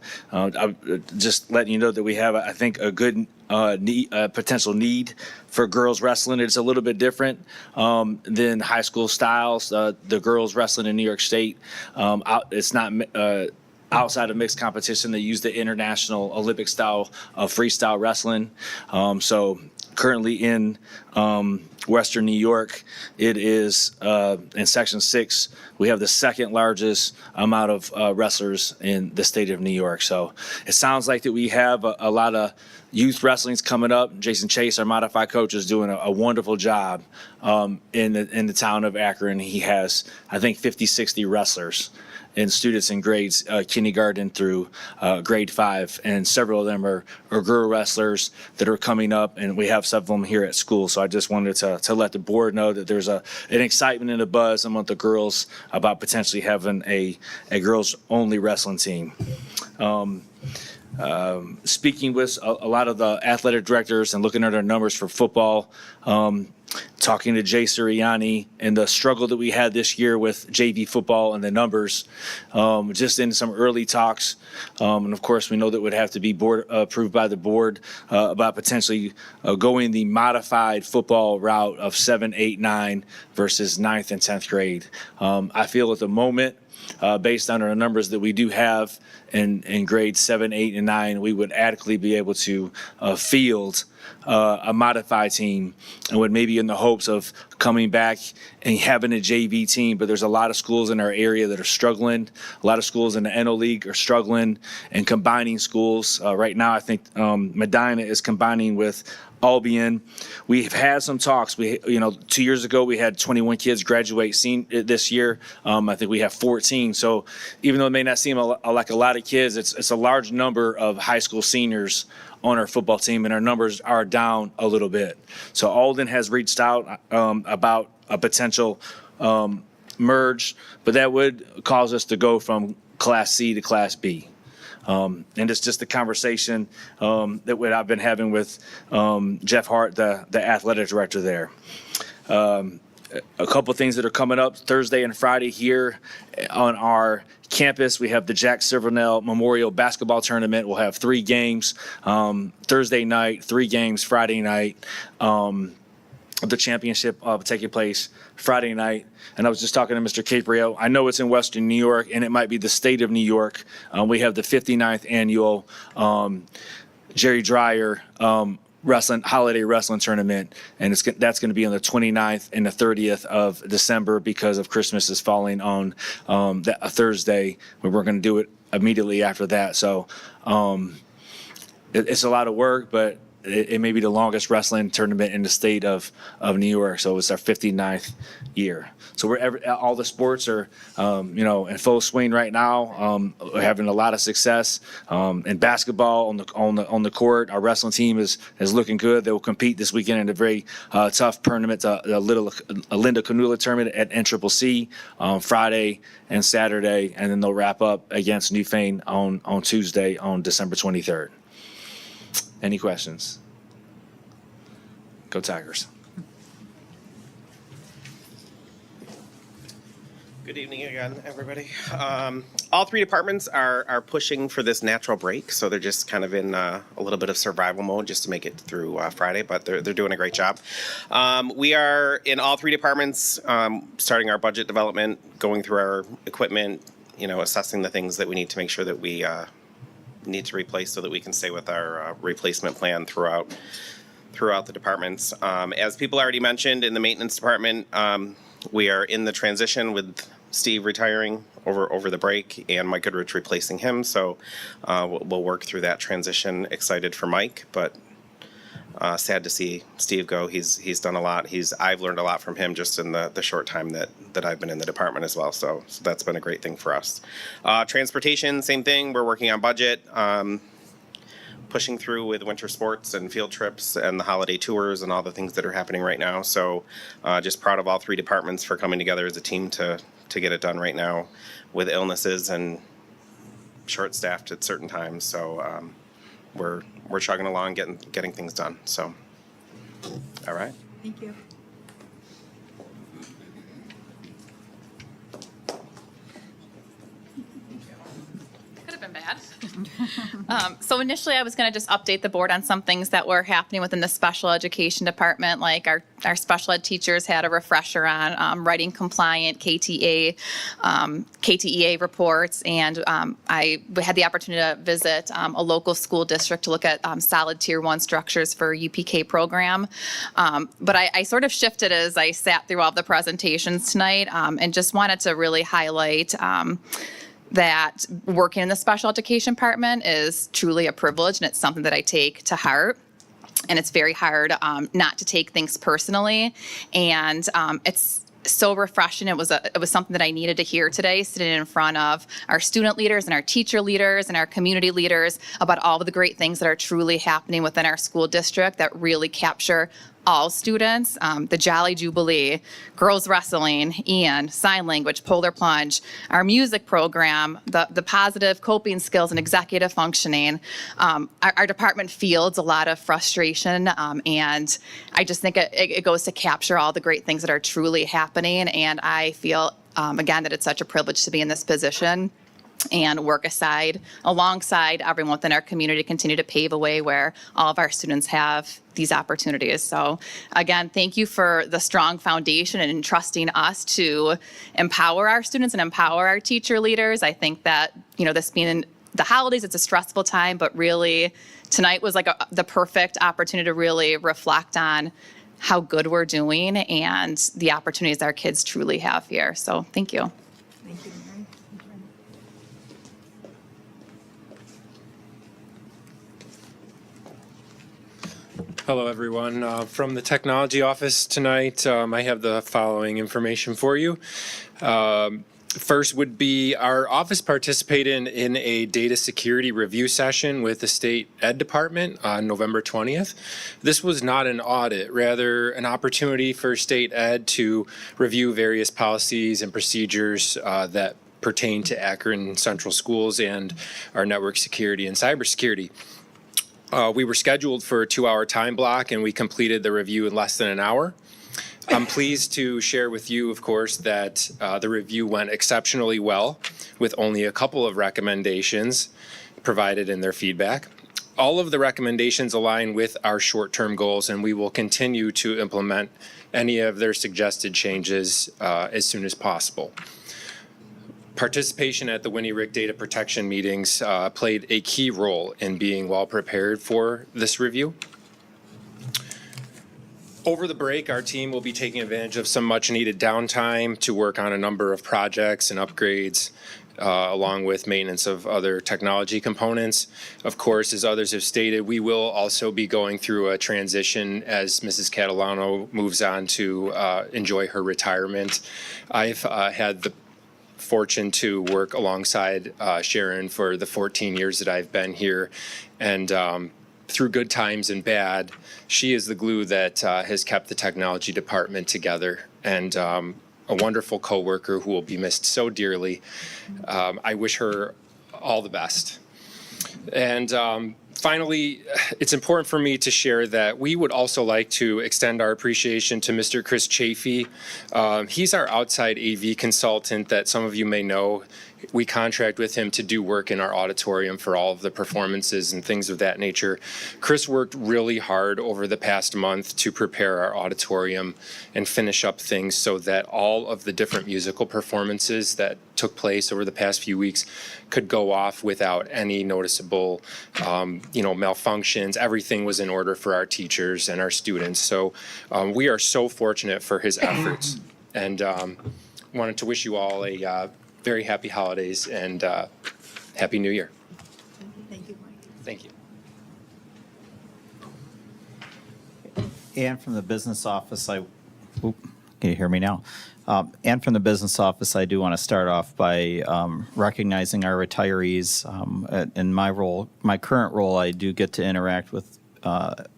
just letting you know that we have, I think, a good potential need for girls wrestling. It's a little bit different than high school styles. The girls wrestling in New York State, it's not outside of mixed competition. They use the international Olympic style of freestyle wrestling. So currently in Western New York, it is in Section 6, we have the second largest amount of wrestlers in the state of New York. So it sounds like that we have a lot of youth wrestling's coming up. Jason Chase, our modified coach, is doing a wonderful job in the town of Akron. He has, I think, 50, 60 wrestlers and students in grades kindergarten through grade 5, and several of them are girl wrestlers that are coming up, and we have several of them here at school. So I just wanted to let the board know that there's an excitement and a buzz among the girls about potentially having a girls-only wrestling team. Speaking with a lot of the athletic directors and looking at our numbers for football, talking to Jay Sirianni and the struggle that we had this year with JV football and the numbers, just in some early talks. And of course, we know that would have to be board approved by the board about potentially going the modified football route of 7, 8, 9 versus 9th and 10th grade. I feel at the moment, based on our numbers that we do have in grades 7, 8, and 9, we would adequately be able to field a modified team, and would maybe in the hopes of coming back and having a JV team. But there's a lot of schools in our area that are struggling. A lot of schools in the NO League are struggling and combining schools. Right now, I think Medina is combining with Albion. We've had some talks. 2 years ago, we had 21 kids graduate this year. I think we have 14. So even though it may not seem like a lot of kids, it's a large number of high school seniors on our football team, and our numbers are down a little bit. So Alden has reached out about a potential merge, but that would cause us to go from Class C to Class B. And it's just the conversation that I've been having with Jeff Hart, the athletic director there. A couple of things that are coming up Thursday and Friday here on our campus. We have the Jack Silvernell Memorial Basketball Tournament. We'll have 3 games Thursday night, 3 games Friday night. The championship taking place Friday night. And I was just talking to Mr. Caprio. I know it's in Western New York, and it might be the state of New York. We have the 59th annual Jerry Dreyer holiday wrestling tournament, and that's going to be on the 29th and the 30th of December because of Christmas is falling on a Thursday, but we're going to do it immediately after that. So it's a lot of work, but it may be the longest wrestling tournament in the state of New York. So it's our 59th year. So all the sports are, in full swing right now. We're having a lot of success in basketball on the court. Our wrestling team is looking good. They will compete this weekend in a very tough tournament, the Linda Canula tournament at NCCC Friday and Saturday, and then they'll wrap up against Newfane on Tuesday on December 23rd. Any questions? Go Tigers. Good evening again, everybody. All 3 departments are pushing for this natural break, so they're just kind of in a little bit of survival mode just to make it through Friday, but they're doing a great job. We are in all 3 departments starting our budget development, going through our equipment, assessing the things that we need to make sure that we need to replace so that we can stay with our replacement plan throughout the departments. As people already mentioned, in the maintenance department, we are in the transition with Steve retiring over the break and Mike Goodrich replacing him. So we'll work through that transition. Excited for Mike, but sad to see Steve go. He's done a lot. I've learned a lot from him just in the short time that I've been in the department as well. So that's been a great thing for us. Transportation, same thing. We're working on budget. Pushing through with winter sports and field trips and the holiday tours and all the things that are happening right now. So just proud of all 3 departments for coming together as a team to get it done right now with illnesses and short-staffed at certain times. So we're chugging along, getting things done. So, all right. Thank you. Could have been bad. So initially, I was going to just update the board on some things that were happening within the special education department, like our special ed teachers had a refresher on writing compliant KTEA reports, and I had the opportunity to visit a local school district to look at solid tier 1 structures for UPK program. But I sort of shifted as I sat through all the presentations tonight, and just wanted to really highlight that working in the special education department is truly a privilege, and it's something that I take to heart. And it's very hard not to take things personally. And it's so refreshing. It was something that I needed to hear today, sitting in front of our student leaders and our teacher leaders and our community leaders about all of the great things that are truly happening within our school district that really capture all students. The Jolly Jubilee, girls wrestling, and sign language, polar plunge, our music program, the positive coping skills and executive functioning. Our department fields a lot of frustration, and I just think it goes to capture all the great things that are truly happening. And I feel, again, that it's such a privilege to be in this position and work alongside everyone within our community to continue to pave a way where all of our students have these opportunities. So again, thank you for the strong foundation and trusting us to empower our students and empower our teacher leaders. I think that, this being the holidays, it's a stressful time, but really tonight was like the perfect opportunity to really reflect on how good we're doing and the opportunities our kids truly have here. So thank you. Thank you, Mary. Hello, everyone. From the technology office tonight, I have the following information for you. First would be our office participated in a data security review session with the state ed department on November 20th. This was not an audit, rather an opportunity for state ed to review various policies and procedures that pertain to Akron Central Schools and our network security and cybersecurity. We were scheduled for a 2-hour time block, and we completed the review in less than an hour. I'm pleased to share with you, of course, that the review went exceptionally well, with only a couple of recommendations provided in their feedback. All of the recommendations align with our short-term goals, and we will continue to implement any of their suggested changes as soon as possible. Participation at the Winnie Rick data protection meetings played a key role in being well prepared for this review. Over the break, our team will be taking advantage of some much needed downtime to work on a number of projects and upgrades, along with maintenance of other technology components. Of course, as others have stated, we will also be going through a transition as Mrs. Catalano moves on to enjoy her retirement. I've had the fortune to work alongside Sharon for the 14 years that I've been here, and through good times and bad, she is the glue that has kept the technology department together, and a wonderful coworker who will be missed so dearly. I wish her all the best. And finally, it's important for me to share that we would also like to extend our appreciation to Mr. Chris Chafee. He's our outside AV consultant that some of you may know. We contract with him to do work in our auditorium for all of the performances and things of that nature. Chris worked really hard over the past month to prepare our auditorium and finish up things so that all of the different musical performances that took place over the past few weeks could go off without any noticeable malfunctions. Everything was in order for our teachers and our students. So we are so fortunate for his efforts, and wanted to wish you all a very happy holidays and Happy New Year. Thank you, Mike. Thank you. And from the business office, can you hear me now? And from the business office, I do want to start off by recognizing our retirees. In my current role, I do get to interact with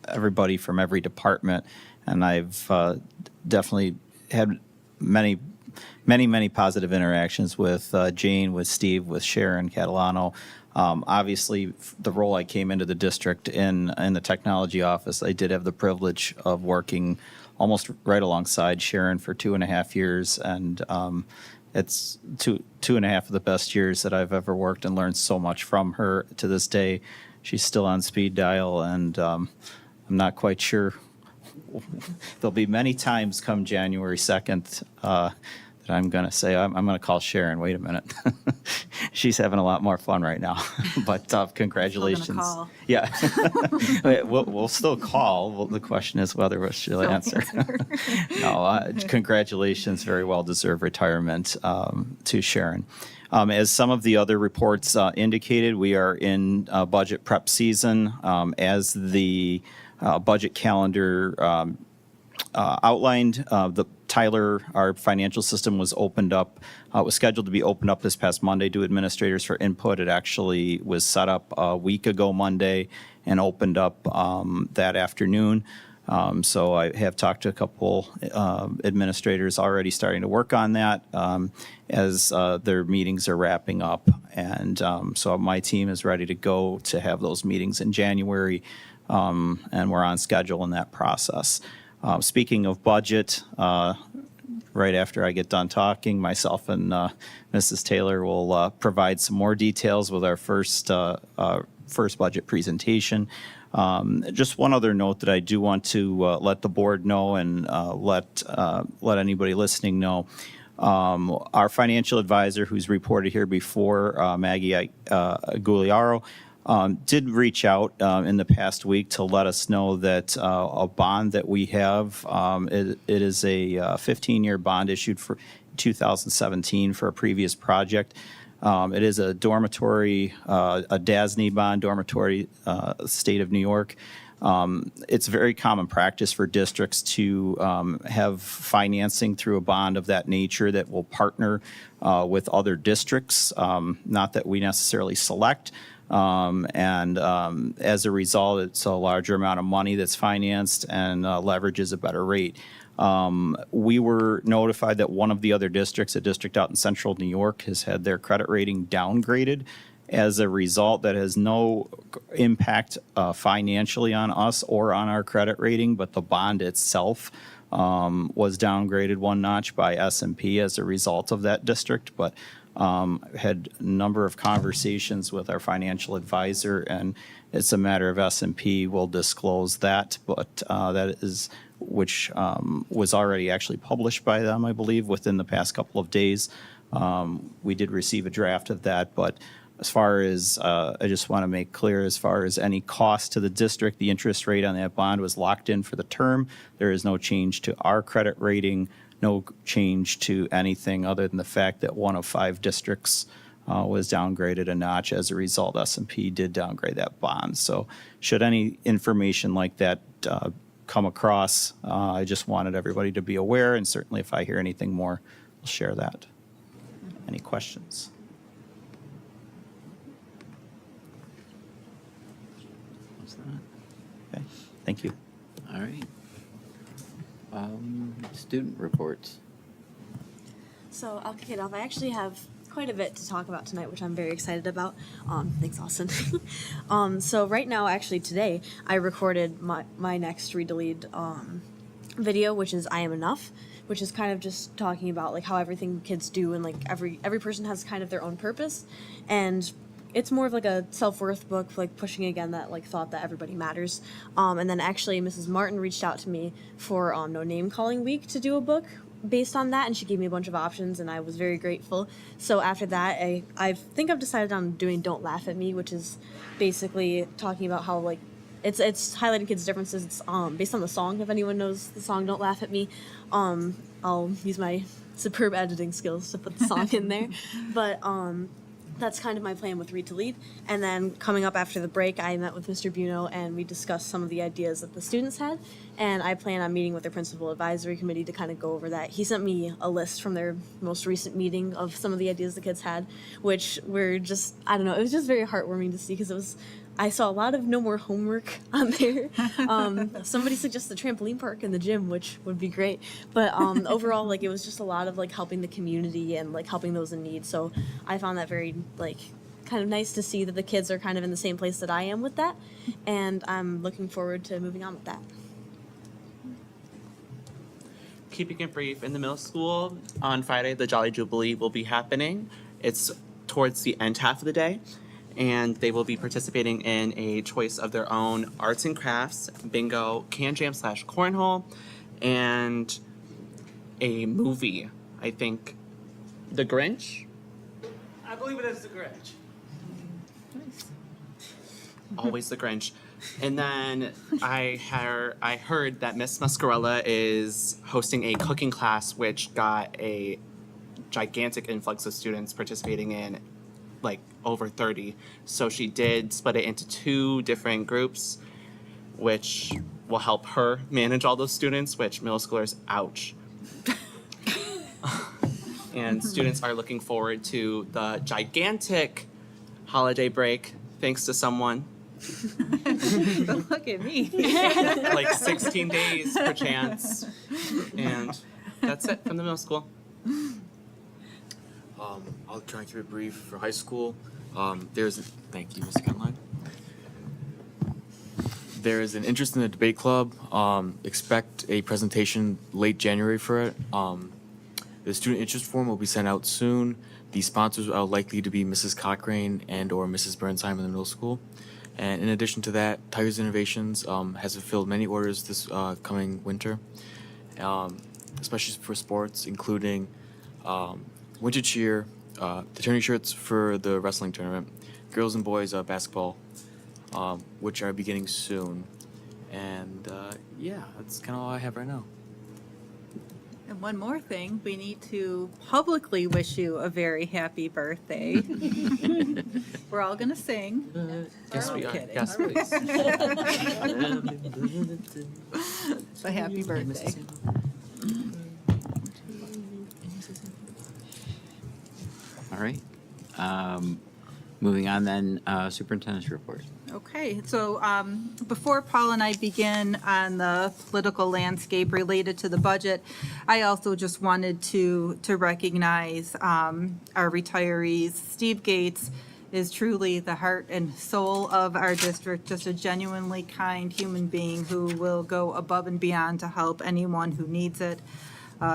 everybody from every department, and I've definitely had many positive interactions with Jane, with Steve, with Sharon Catalano. Obviously, the role I came into the district in the technology office, I did have the privilege of working almost right alongside Sharon for 2.5 years, and it's two and a half of the best years that I've ever worked, and learned so much from her to this day. She's still on speed dial, and I'm not quite sure. There'll be many times come January 2nd that I'm going to say, I'm going to call Sharon. Wait a minute. She's having a lot more fun right now. But congratulations. call. Yeah. we'll still call. Well, the question is whether she'll answer. No, congratulations. Very well-deserved retirement to Sharon. As some of the other reports indicated, we are in budget prep season. As the budget calendar outlined, Tyler, our financial system, was opened up, was scheduled to be opened up this past Monday to administrators for input. It actually was set up a week ago Monday and opened up that afternoon. So I have talked to a couple administrators already starting to work on that as their meetings are wrapping up. And so my team is ready to go to have those meetings in January, and we're on schedule in that process. Speaking of budget, right after I get done talking, myself and Mrs. Taylor will provide some more details with our first budget presentation. Just one other note that I do want to let the board know and let anybody listening know. Our financial advisor, who's reported here before, Maggie Gugliaro, did reach out in the past week to let us know that a bond that we have, it is a 15-year bond issued for 2017 for a previous project. It is a dormitory, a DASNY bond, dormitory, state of New York. It's very common practice for districts to have financing through a bond of that nature that will partner with other districts, not that we necessarily select. As a result, it's a larger amount of money that's financed and leverages a better rate. We were notified that one of the other districts, a district out in central New York, has had their credit rating downgraded. As a result, that has no impact financially on us or on our credit rating, but the bond itself was downgraded one notch by S&P as a result of that district. But had a number of conversations with our financial advisor, and it's a matter of S&P will disclose that, but that is, which was already actually published by them, I believe, within the past couple of days. We did receive a draft of that, but as far as, I just want to make clear, as far as any cost to the district, the interest rate on that bond was locked in for the term. There is no change to our credit rating, no change to anything other than the fact that one of 5 districts was downgraded a notch. As a result, S&P did downgrade that bond. So should any information like that come across, I just wanted everybody to be aware, and certainly if I hear anything more, I'll share that. Any questions? Okay, thank you. All right. Student reports. So I'll kick it off. I actually have quite a bit to talk about tonight, which I'm very excited about. Thanks, Austin. So right now, actually today, I recorded my next Read to Lead video, which is I Am Enough, which is kind of just talking about like how everything kids do and like every person has kind of their own purpose, and it's more of like a self-worth book, like pushing again that like thought that everybody matters. And then actually Mrs. Martin reached out to me for No Name Calling Week to do a book based on that, and she gave me a bunch of options, and I was very grateful. So after that, I think I've decided on doing Don't Laugh at Me, which is basically talking about how like it's highlighting kids' differences. It's based on the song. If anyone knows the song Don't Laugh at Me, I'll use my superb editing skills to put the song in there. But that's kind of my plan with Read to Lead. And then coming up after the break, I met with Mr. Buno and we discussed some of the ideas that the students had. And I plan on meeting with their principal advisory committee to kind of go over that. He sent me a list from their most recent meeting of some of the ideas the kids had, which were just, I don't know, it was just very heartwarming to see because I saw a lot of no more homework on there. Somebody suggested the trampoline park and the gym, which would be great. But overall, like it was just a lot of like helping the community and like helping those in need. So I found that very like kind of nice to see that the kids are kind of in the same place that I am with that. And I'm looking forward to moving on with that. keeping it brief, in the middle school on Friday, the Jolly Jubilee will be happening. It's towards the end half of the day, and they will be participating in a choice of their own arts and crafts, bingo, can jam / cornhole, and a movie. I think The Grinch. I believe it is the Grinch. Always the Grinch. And then I heard that Miss Muscarella is hosting a cooking class, which got a gigantic influx of students participating in, like over 30. So she did split it into 2 different groups, which will help her manage all those students, which middle schoolers, ouch. And students are looking forward to the gigantic holiday break, thanks to someone. Look at me. Like 16 days per chance. And that's it from the middle school. I'll try and keep it brief. For high school, thank you, Mr. Conline. There is an interest in the debate club. Expect a presentation late January for it. The student interest form will be sent out soon. The sponsors are likely to be Mrs. Cochrane and or Mrs. Burnsheim in the middle school. And in addition to that, Tigers Innovations has fulfilled many orders this coming winter, especially for sports, including winter cheer, the tourney shirts for the wrestling tournament, girls and boys basketball, which are beginning soon. And yeah, that's kind of all I have right now. And one more thing, we need to publicly wish you a very happy birthday. We're all going to sing. Yes, we I'm are. kidding. Yes, please. So happy birthday. All right. Moving on then, superintendent's report. Okay, so before Paul and I begin on the political landscape related to the budget, I also just wanted to recognize our retirees. Steve Gates is truly the heart and soul of our district, just a genuinely kind human being who will go above and beyond to help anyone who needs it.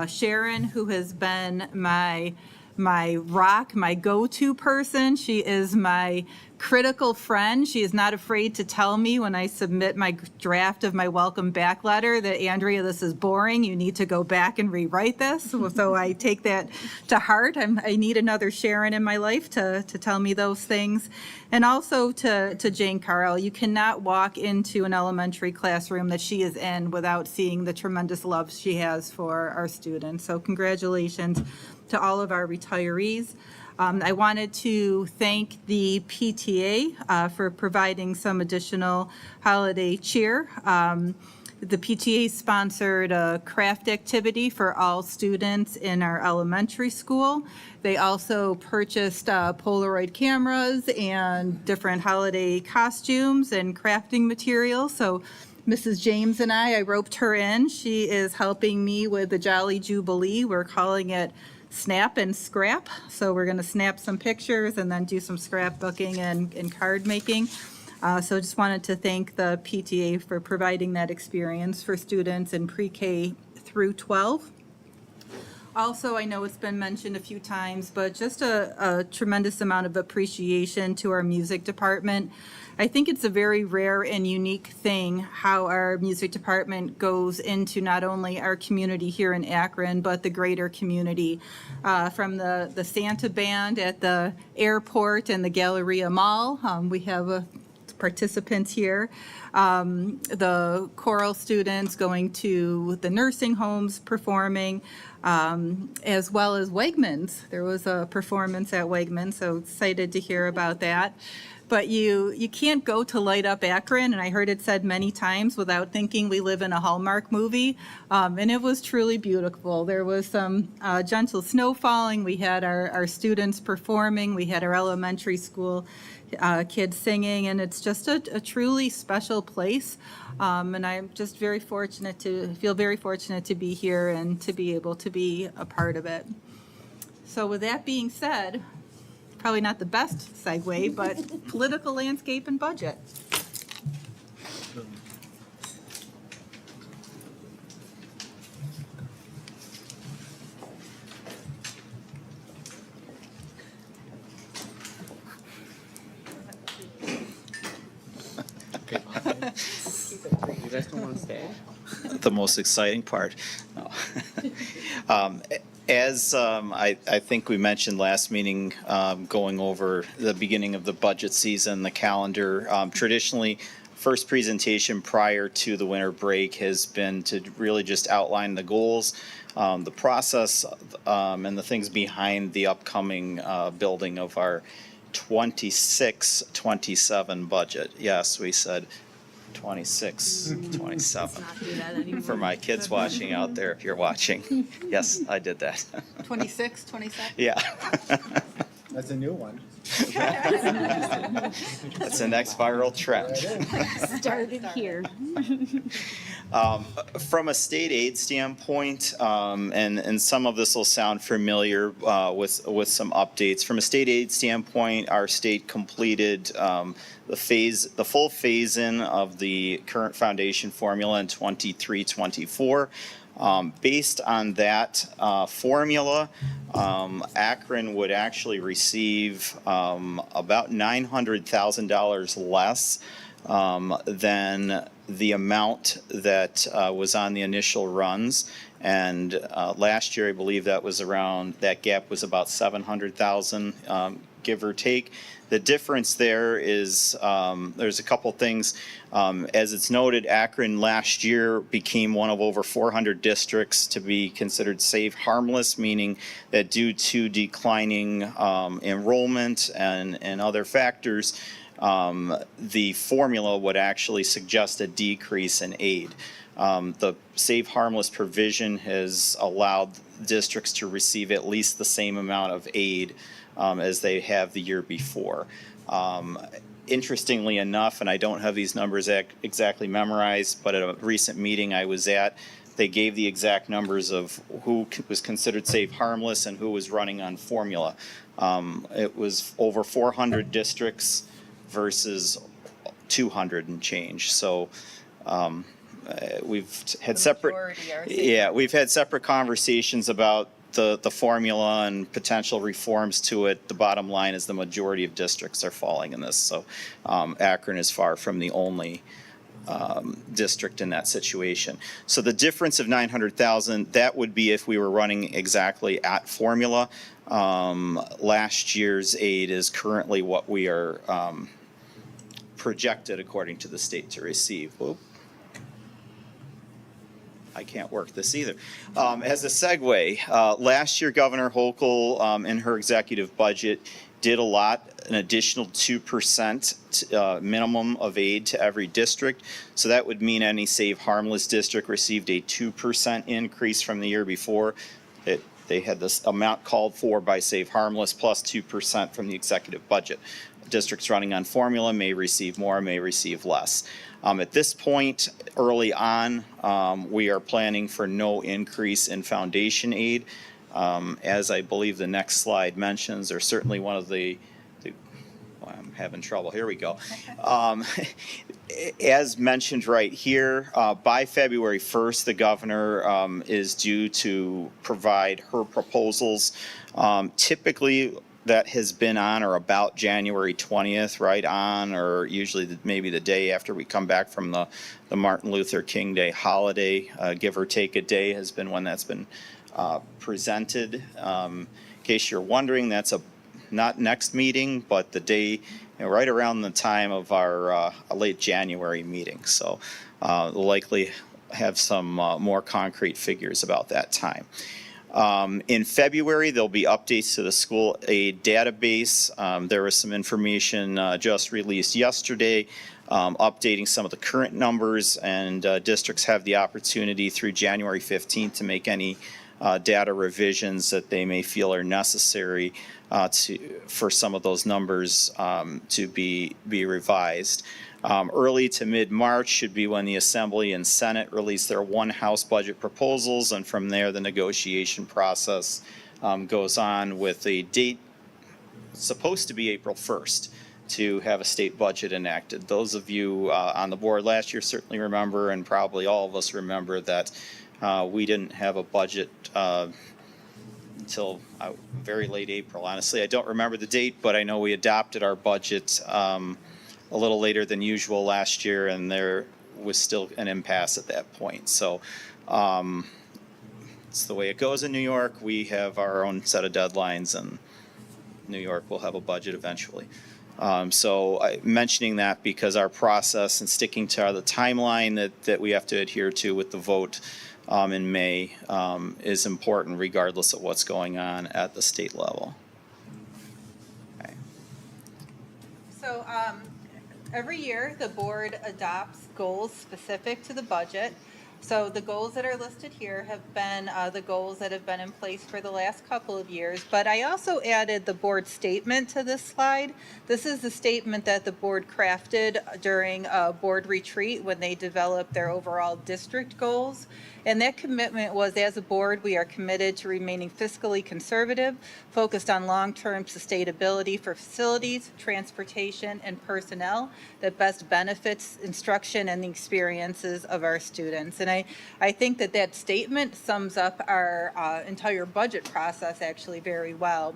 Sharon, who has been my rock, my go-to person. She is my critical friend. She is not afraid to tell me when I submit my draft of my welcome back letter that, Andrea, this is boring. You need to go back and rewrite this. So I take that to heart. I need another Sharon in my life to tell me those things. And also to Jane Carl, you cannot walk into an elementary classroom that she is in without seeing the tremendous love she has for our students. So congratulations to all of our retirees. I wanted to thank the PTA for providing some additional holiday cheer. The PTA sponsored a craft activity for all students in our elementary school. They also purchased Polaroid cameras and different holiday costumes and crafting materials. So Mrs. James and I roped her in. She is helping me with the Jolly Jubilee. We're calling it Snap and Scrap. So we're going to snap some pictures and then do some scrapbooking and card making. So just wanted to thank the PTA for providing that experience for students in pre-K through 12. Also, I know it's been mentioned a few times, but just a tremendous amount of appreciation to our music department. I think it's a very rare and unique thing how our music department goes into not only our community here in Akron, but the greater community. From the Santa Band at the airport and the Galleria Mall, we have participants here. The choral students going to the nursing homes performing, as well as Wegmans. There was a performance at Wegmans, so excited to hear about that. But you can't go to Light Up Akron, and I heard it said many times, without thinking we live in a Hallmark movie. And it was truly beautiful. There was some gentle snow falling. We had our students performing. We had our elementary school kids singing, and it's just a truly special place. And I'm just feel very fortunate to be here and to be able to be a part of it. So with that being said, probably not the best segue, but political landscape and budget. guys don't want to stay? The most exciting part. No. I think we mentioned last meeting, going over the beginning of the budget season, the calendar, traditionally, first presentation prior to the winter break has been to really just outline the goals, the process, and the things behind the upcoming building of our 26-27 budget. Yes, we said 26, 27. For my kids watching out there, if you're watching. Yes, I did that. 26, 27? Yeah. That's a new one. That's the next viral trend. Started here. From a state aid standpoint, and some of this will sound familiar with some updates. From a state aid standpoint, our state completed the full phase-in of the current foundation formula in 23-24. Based on that formula, Akron would actually receive about $900,000 less than the amount that was on the initial runs. And last year, I believe that gap was about 700,000, give or take. The difference there is there's a couple things. As it's noted, Akron last year became one of over 400 districts to be considered safe harmless, meaning that due to declining enrollment and other factors, the formula would actually suggest a decrease in aid. The safe harmless provision has allowed districts to receive at least the same amount of aid as they have the year before. Interestingly enough, and I don't have these numbers exactly memorized, but at a recent meeting I was at, they gave the exact numbers of who was considered safe harmless and who was running on formula. It was over 400 districts versus 200 and change. So we've had we've had separate conversations about the formula and potential reforms to it. The bottom line is the majority of districts are falling in this. So Akron is far from the only district in that situation. So the difference of 900,000, that would be if we were running exactly at formula. Last year's aid is currently what we are projected according to the state to receive. Whoop. I can't work this either. As a segue, last year Governor Hochul in her executive budget did allot an additional 2% minimum of aid to every district. So that would mean any safe harmless district received a 2% increase from the year before. They had this amount called for by safe harmless plus 2% from the executive budget. Districts running on formula may receive more, may receive less. At this point, early on, we are planning for no increase in foundation aid. As I believe the next slide mentions, or certainly one of the I'm having trouble. Here we go. As mentioned right here, by February 1st, the governor is due to provide her proposals. Typically, that has been on or about January 20th, right on, or usually maybe the day after we come back from the Martin Luther King Day holiday, give or take a day has been when that's been presented. In case you're wondering, that's not next meeting, but the day right around the time of our late January meeting. So we'll likely have some more concrete figures about that time. In February, there'll be updates to the school aid database. There was some information just released yesterday updating some of the current numbers, and districts have the opportunity through January 15th to make any data revisions that they may feel are necessary for some of those numbers to be revised. Early to mid-March should be when the Assembly and Senate release their one House budget proposals, and from there the negotiation process goes on with a date supposed to be April 1st to have a state budget enacted. Those of you on the board last year certainly remember, and probably all of us remember, that we didn't have a budget until very late April. Honestly, I don't remember the date, but I know we adopted our budget a little later than usual last year, and there was still an impasse at that point. So it's the way it goes in New York. We have our own set of deadlines, and New York will have a budget eventually. Mentioning that because our process and sticking to the timeline that we have to adhere to with the vote in May is important regardless of what's going on at the state level. Okay. So every year, the board adopts goals specific to the budget. So the goals that are listed here have been the goals that have been in place for the last couple of years. But I also added the board statement to this slide. This is the statement that the board crafted during a board retreat when they developed their overall district goals. And that commitment was, as a board, we are committed to remaining fiscally conservative, focused on long-term sustainability for facilities, transportation, and personnel that best benefits instruction and the experiences of our students. And I think that statement sums up our entire budget process actually very well.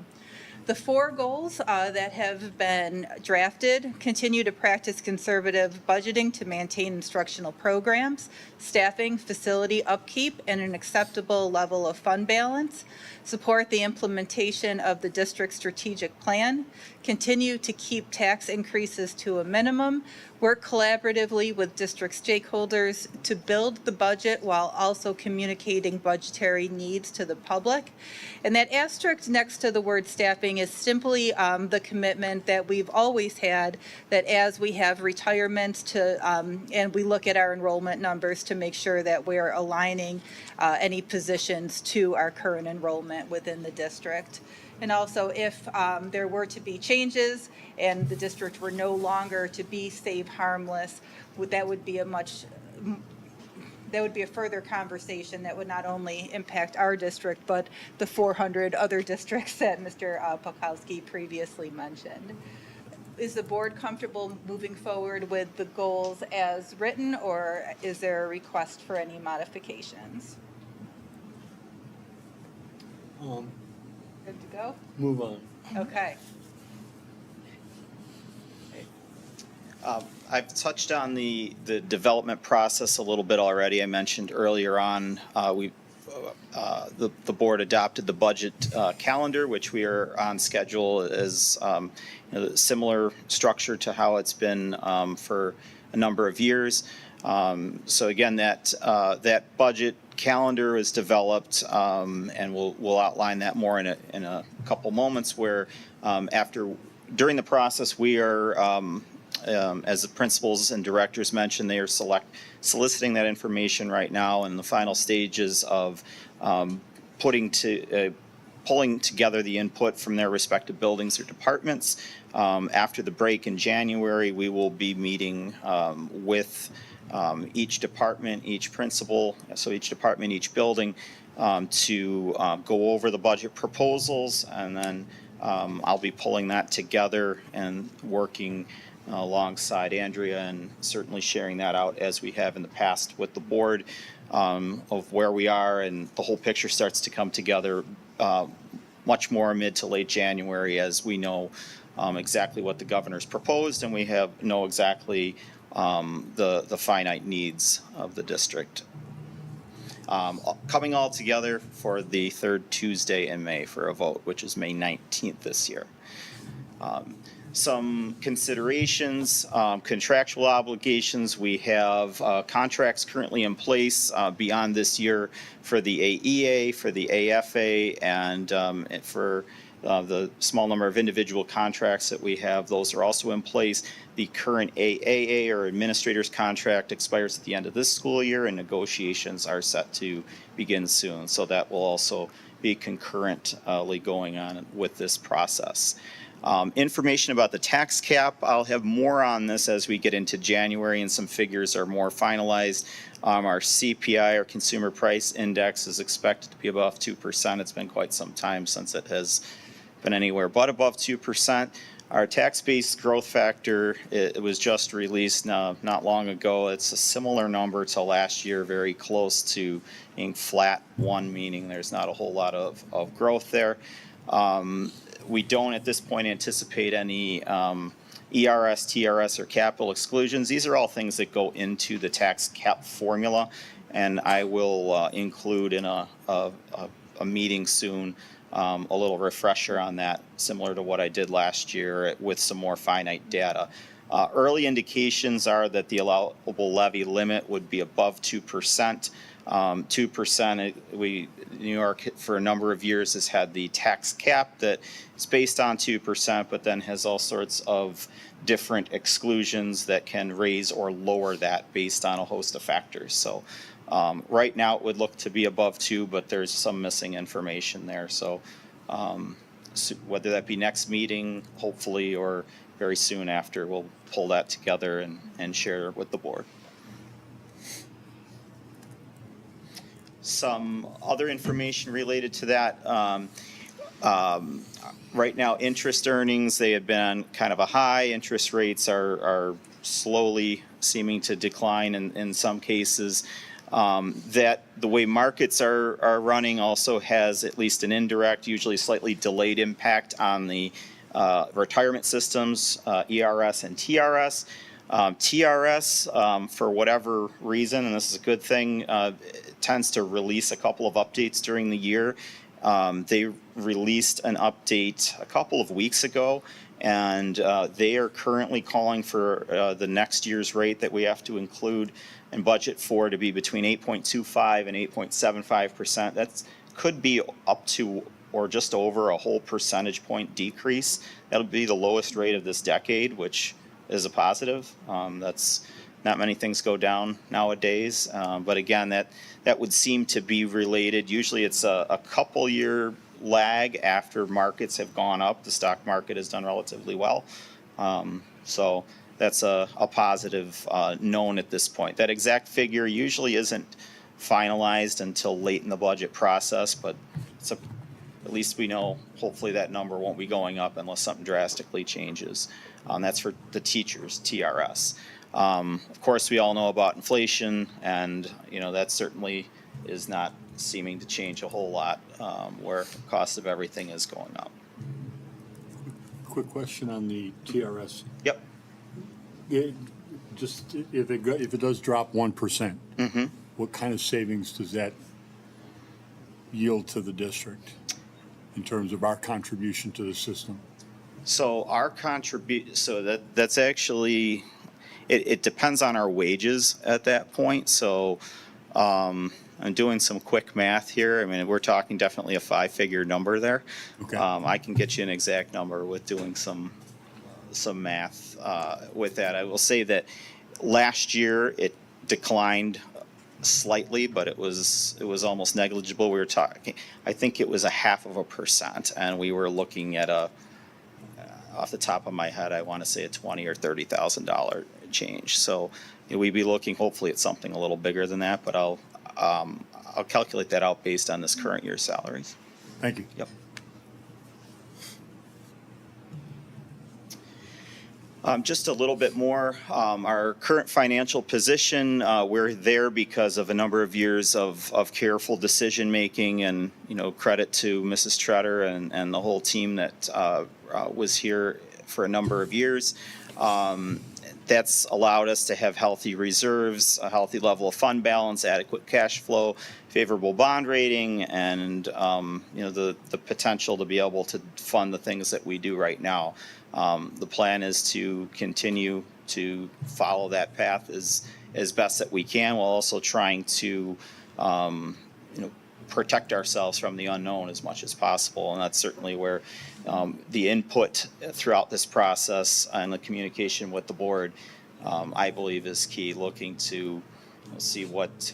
The 4 goals that have been drafted: continue to practice conservative budgeting to maintain instructional programs, staffing, facility upkeep, and an acceptable level of fund balance, support the implementation of the district's strategic plan, continue to keep tax increases to a minimum, work collaboratively with district stakeholders to build the budget while also communicating budgetary needs to the public. And that asterisk next to the word staffing is simply the commitment that we've always had, that as we have retirements and we look at our enrollment numbers to make sure that we're aligning any positions to our current enrollment within the district. And also, if there were to be changes and the district were no longer to be Save Harmless, that would be a further conversation that would not only impact our district, but the 400 other districts that Mr. Pokowski previously mentioned. Is the board comfortable moving forward with the goals as written, or is there a request for any modifications? Good to go? Move on. Okay. I've touched on the development process a little bit already. I mentioned earlier on the board adopted the budget calendar, which we are on schedule as similar structure to how it's been for a number of years. So again, that budget calendar is developed, and we'll outline that more in a couple moments. Where during the process, we are as the principals and directors mentioned, they are soliciting that information right now in the final stages of pulling together the input from their respective buildings or departments. After the break in January, we will be meeting with each department, each principal, so each department, each building, to go over the budget proposals, and then I'll be pulling that together and working alongside Andrea and certainly sharing that out as we have in the past with the board of where we are, and the whole picture starts to come together much more mid to late January as we know exactly what the governor's proposed, and we know exactly the finite needs of the district. Coming all together for the 3rd Tuesday in May for a vote, which is May 19th this year. Some considerations, contractual obligations. We have contracts currently in place beyond this year for the AEA, for the AFA, and for the small number of individual contracts that we have. Those are also in place. The current AAA, or administrator's contract, expires at the end of this school year, and negotiations are set to begin soon. So that will also be concurrently going on with this process. Information about the tax cap, I'll have more on this as we get into January and some figures are more finalized. Our CPI, our Consumer Price Index, is expected to be above 2%. It's been quite some time since it has been anywhere but above 2%. Our tax-based growth factor, it was just released not long ago. It's a similar number to last year, very close to being flat 1, meaning there's not a whole lot of growth there. We don't at this point anticipate any ERS, TRS, or capital exclusions. These are all things that go into the tax cap formula, and I will include in a meeting soon a little refresher on that, similar to what I did last year with some more finite data. Early indications are that the allowable levy limit would be above 2%. 2%, New York for a number of years has had the tax cap that is based on 2%, but then has all sorts of different exclusions that can raise or lower that based on a host of factors. So right now it would look to be above 2, but there's some missing information there. So whether that be next meeting, hopefully, or very soon after, we'll pull that together and share with the board. Some other information related to that. Right now, interest earnings, they have been kind of a high. Interest rates are slowly seeming to decline in some cases. That the way markets are running also has at least an indirect, usually slightly delayed impact on the retirement systems, ERS and TRS. TRS, for whatever reason, and this is a good thing, tends to release a couple of updates during the year. They released an update a couple of weeks ago, and they are currently calling for the next year's rate that we have to include and budget for to be between 8.25 and 8.75%. That could be up to or just over a whole percentage point decrease. That'll be the lowest rate of this decade, which is a positive. That's not many things go down nowadays, but again, that would seem to be related. Usually it's a couple year lag after markets have gone up. The stock market has done relatively well. So that's a positive known at this point. That exact figure usually isn't finalized until late in the budget process, but at least we know hopefully that number won't be going up unless something drastically changes. That's for the teachers, TRS. Of course, we all know about inflation, and that certainly is not seeming to change a whole lot, where the cost of everything is going up. Quick question on the TRS. Yep. Just if it does drop 1%, mm-hmm. What kind of savings does that yield to the district in terms of our contribution to the system? So our that's actually, it depends on our wages at that point. So I'm doing some quick math here. I mean, we're talking definitely a 5-figure number there. Okay. I can get you an exact number with doing some math with that. I will say that last year it declined slightly, but it was almost negligible. We were talking, I think it was 0.5%, and we were looking at off the top of my head, I want to say a $20,000 or $30,000 change. So we'd be looking hopefully at something a little bigger than that, but I'll calculate that out based on this current year's salaries. Thank you. Yep. Just a little bit more, our current financial position, we're there because of a number of years of careful decision making, and credit to Mrs. Treader and the whole team that was here for a number of years. That's allowed us to have healthy reserves, a healthy level of fund balance, adequate cash flow, favorable bond rating, and the potential to be able to fund the things that we do right now. The plan is to continue to follow that path as best that we can, while also trying to protect ourselves from the unknown as much as possible. And that's certainly where the input throughout this process and the communication with the board, I believe, is key. Looking to see what,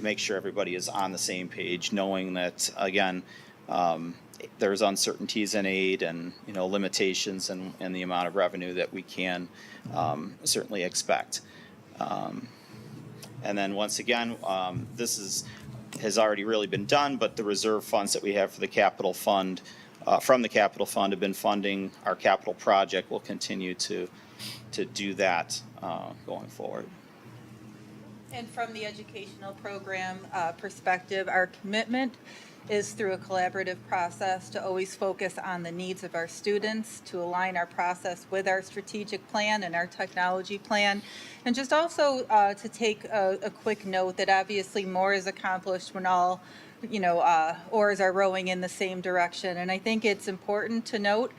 make sure everybody is on the same page, knowing that, again, there's uncertainties in aid and limitations and the amount of revenue that we can certainly expect. And then once again, this has already really been done, but the reserve funds that we have for the capital fund, from the capital fund, have been funding our capital project. We'll continue to do that going forward. And from the educational program perspective, our commitment is through a collaborative process to always focus on the needs of our students, to align our process with our strategic plan and our technology plan. And just also to take a quick note that obviously more is accomplished when all oars are rowing in the same direction. And I think it's important to note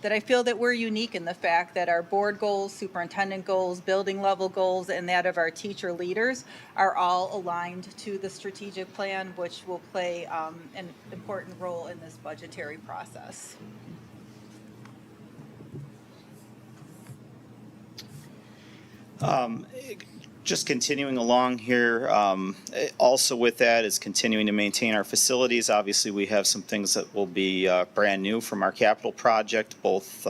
that I feel that we're unique in the fact that our board goals, superintendent goals, building level goals, and that of our teacher leaders are all aligned to the strategic plan, which will play an important role in this budgetary process. Just continuing along here, also with that is continuing to maintain our facilities. Obviously, we have some things that will be brand new from our capital project, both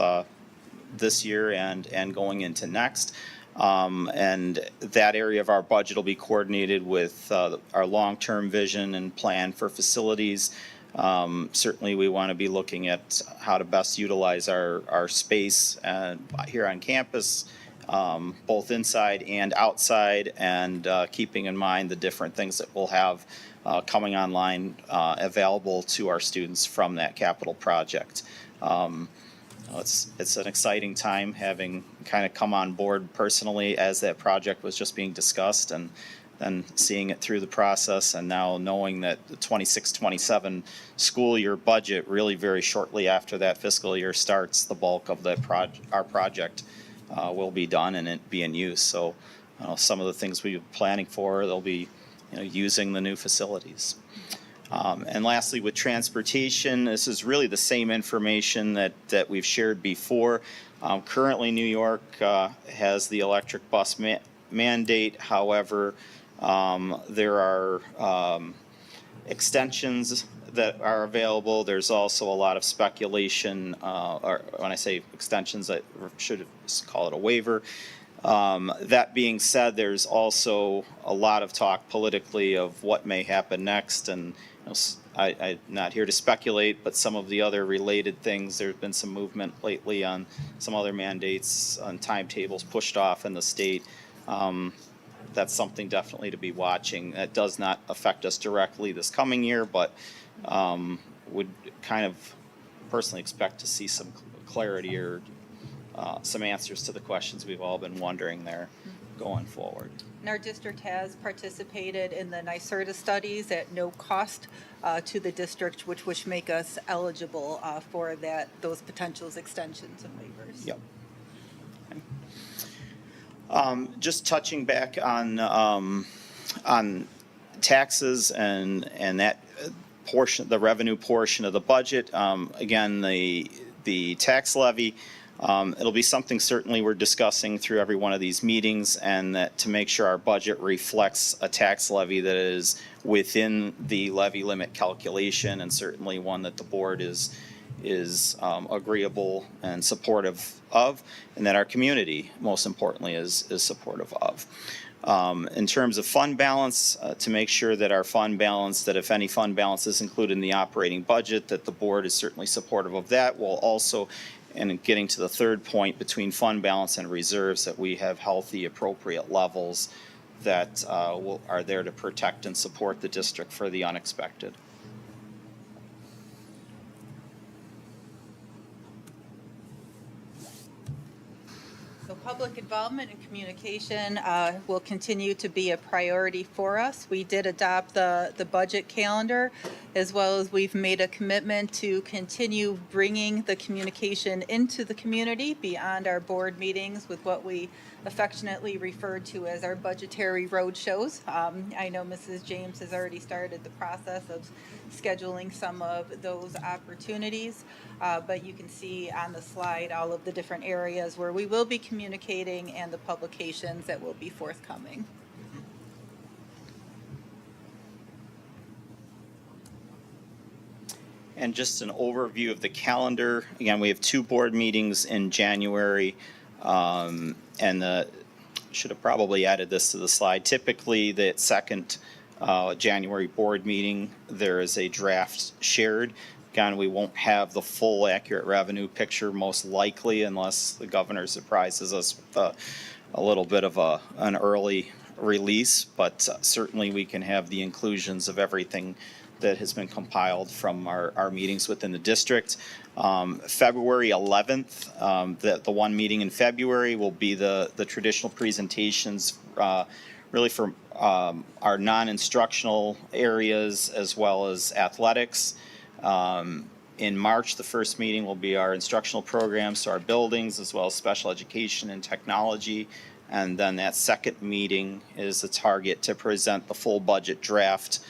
this year and going into next. And that area of our budget will be coordinated with our long-term vision and plan for facilities. Certainly, we want to be looking at how to best utilize our space here on campus, both inside and outside, and keeping in mind the different things that we'll have coming online available to our students from that capital project. It's an exciting time having kind of come on board personally as that project was just being discussed, and then seeing it through the process, and now knowing that the 26-27 school year budget really very shortly after that fiscal year starts, the bulk of our project will be done and it be in use. So some of the things we've been planning for, they'll be using the new facilities. And lastly, with transportation, this is really the same information that we've shared before. Currently, New York has the electric bus mandate. However, there are extensions that are available. There's also a lot of speculation, or when I say extensions, I should call it a waiver. That being said, there's also a lot of talk politically of what may happen next, and I'm not here to speculate, but some of the other related things, there's been some movement lately on some other mandates on timetables pushed off in the state. That's something definitely to be watching. That does not affect us directly this coming year, but would kind of personally expect to see some clarity or some answers to the questions we've all been wondering there going forward. And our district has participated in the NYSERDA studies at no cost to the district, which make us eligible for those potential extensions and waivers. Yep. Just touching back on taxes and that portion, the revenue portion of the budget. Again, the tax levy. It'll be something certainly we're discussing through every one of these meetings, and that to make sure our budget reflects a tax levy that is within the levy limit calculation, and certainly one that the board is agreeable and supportive of, and that our community, most importantly, is supportive of. In terms of fund balance, to make sure that our fund balance, that if any fund balance is included in the operating budget, that the board is certainly supportive of that. We'll also, and getting to the third point, between fund balance and reserves, that we have healthy, appropriate levels that are there to protect and support the district for the unexpected. So public involvement and communication will continue to be a priority for us. We did adopt the budget calendar, as well as we've made a commitment to continue bringing the communication into the community beyond our board meetings with what we affectionately refer to as our budgetary roadshows. I know Mrs. James has already started the process of scheduling some of those opportunities, but you can see on the slide all of the different areas where we will be communicating and the publications that will be forthcoming. And just an overview of the calendar. Again, we have 2 board meetings in January, and should have probably added this to the slide. Typically, the second January board meeting, there is a draft shared. Again, we won't have the full accurate revenue picture, most likely, unless the governor surprises us with a little bit of an early release, but certainly we can have the inclusions of everything that has been compiled from our meetings within the district. February 11th, the one meeting in February will be the traditional presentations really for our non-instructional areas as well as athletics. In March, the first meeting will be our instructional programs, so our buildings as well as special education and technology. And then that second meeting is the target to present the full budget draft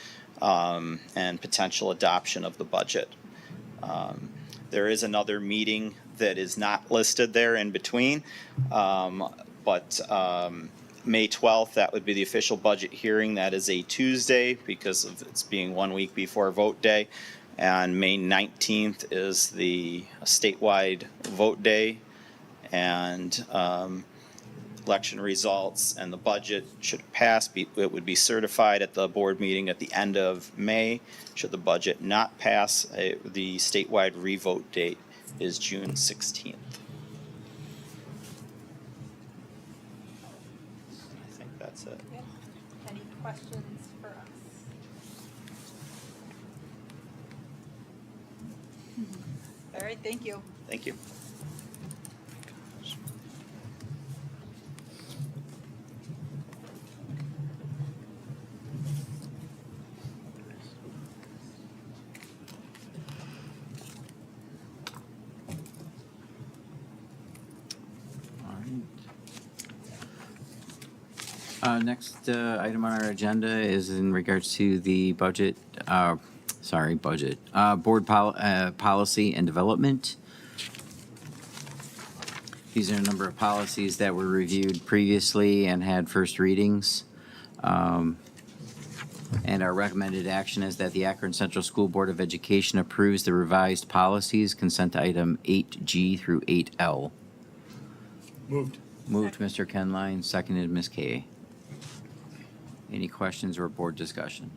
and potential adoption of the budget. There is another meeting that is not listed there in between, but May 12th, that would be the official budget hearing. That is a Tuesday because of its being 1 week before vote day. And May 19th is the statewide vote day. And election results and the budget should pass. It would be certified at the board meeting at the end of May. Should the budget not pass, the statewide revote date is June 16th. I think that's it. Yep. Any questions for us? All right, thank you. Thank you. Next item on our agenda is in regards to the budget, board policy and development. These are a number of policies that were reviewed previously and had first readings. And our recommended action is that the Akron Central School Board of Education approves the revised policies, consent item 8G through 8L. Moved. Moved, Mr. Kenline, seconded, Ms. Kay. Any questions or board discussion?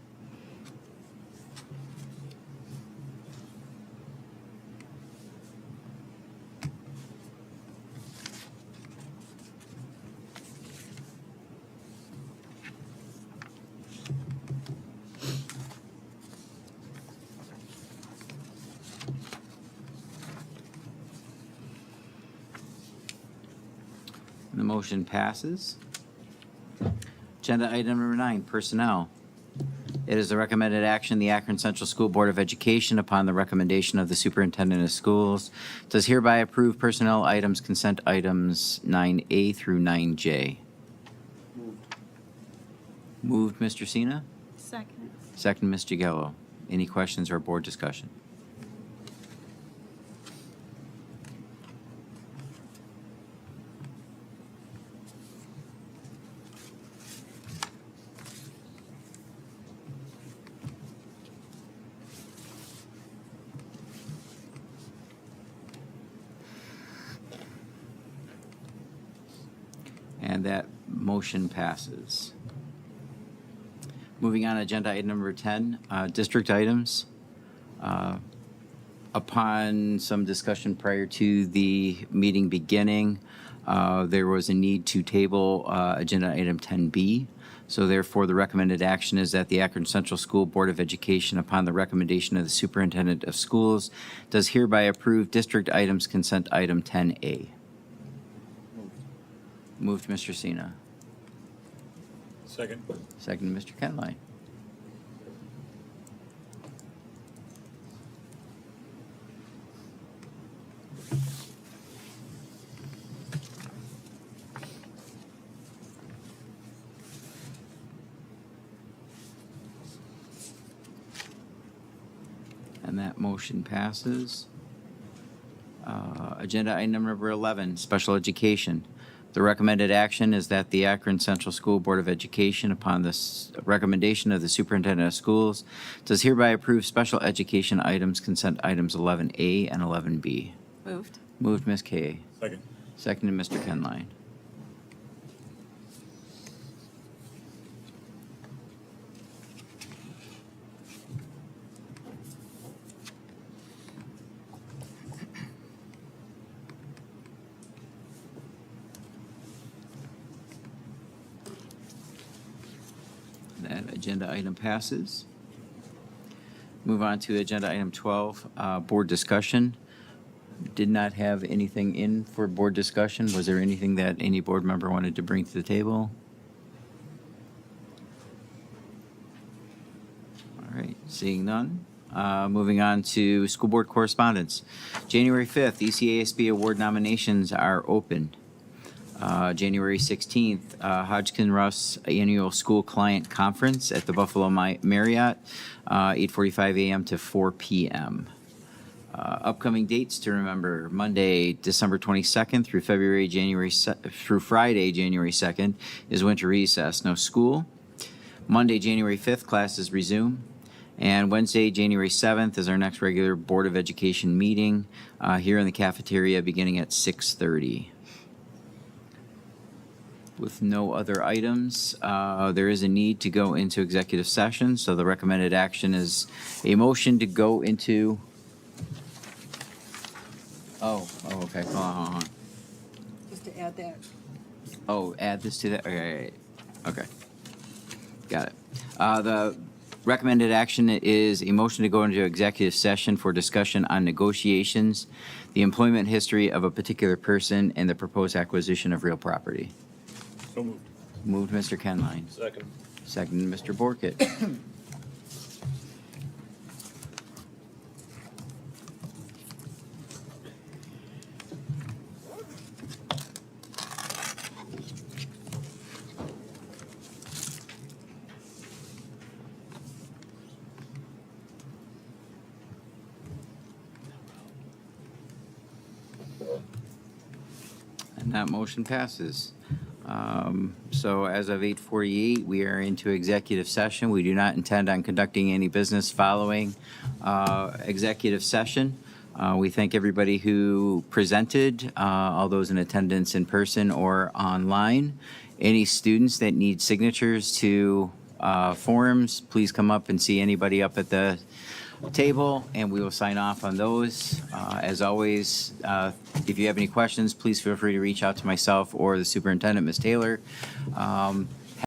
The motion passes. Agenda item number 9, personnel. It is the recommended action, the Akron Central School Board of Education, upon the recommendation of the superintendent of schools, does hereby approve personnel items, consent items 9A through 9J. Moved, Mr. Sina. Second. Second, Ms. Jagello. Any questions or board discussion? And that motion passes. Moving on, agenda item number 10, district items. Upon some discussion prior to the meeting beginning, there was a need to table agenda item 10B. So therefore, the recommended action is that the Akron Central School Board of Education, upon the recommendation of the superintendent of schools, does hereby approve district items, consent item 10A. Moved, Mr. Sina. Second. Second, Mr. Kenline. And that motion passes. Agenda item number 11, special education. The recommended action is that the Akron Central School Board of Education, upon the recommendation of the superintendent of schools, does hereby approve special education items, consent items 11A and 11B. Moved. Moved, Ms. Kay. Second. Seconded, Mr. Kenline. That agenda item passes. Move on to agenda item 12, board discussion. Did not have anything in for board discussion. Was there anything that any board member wanted to bring to the table? All right, seeing none. Moving on to school board correspondence. January 5th, ECASB award nominations are open. January 16th, Hodgkin Russ Annual School Client Conference at the Buffalo Marriott, 8:45 a.m. to 4 p.m. Upcoming dates to remember: Monday, December 22nd through through Friday, January 2nd is winter recess, no school. Monday, January 5th, classes resume. And Wednesday, January 7th is our next regular Board of Education meeting here in the cafeteria beginning at 6:30. With no other items, there is a need to go into executive session, so the recommended action is a motion to go into. Oh, okay, hold on. Just to add that. Oh, add this to that, okay, got it. The recommended action is a motion to go into executive session for discussion on negotiations, the employment history of a particular person, and the proposed acquisition of real property. So moved. Moved, Mr. Kenline. Second. Second, Mr. Borkett. And that motion passes. So as of 8:48, we are into executive session. We do not intend on conducting any business following executive session. We thank everybody who presented, all those in attendance in person or online. Any students that need signatures to forms, please come up and see anybody up at the table, and we will sign off on those. As always, if you have any questions, please feel free to reach out to myself or the superintendent, Ms. Taylor.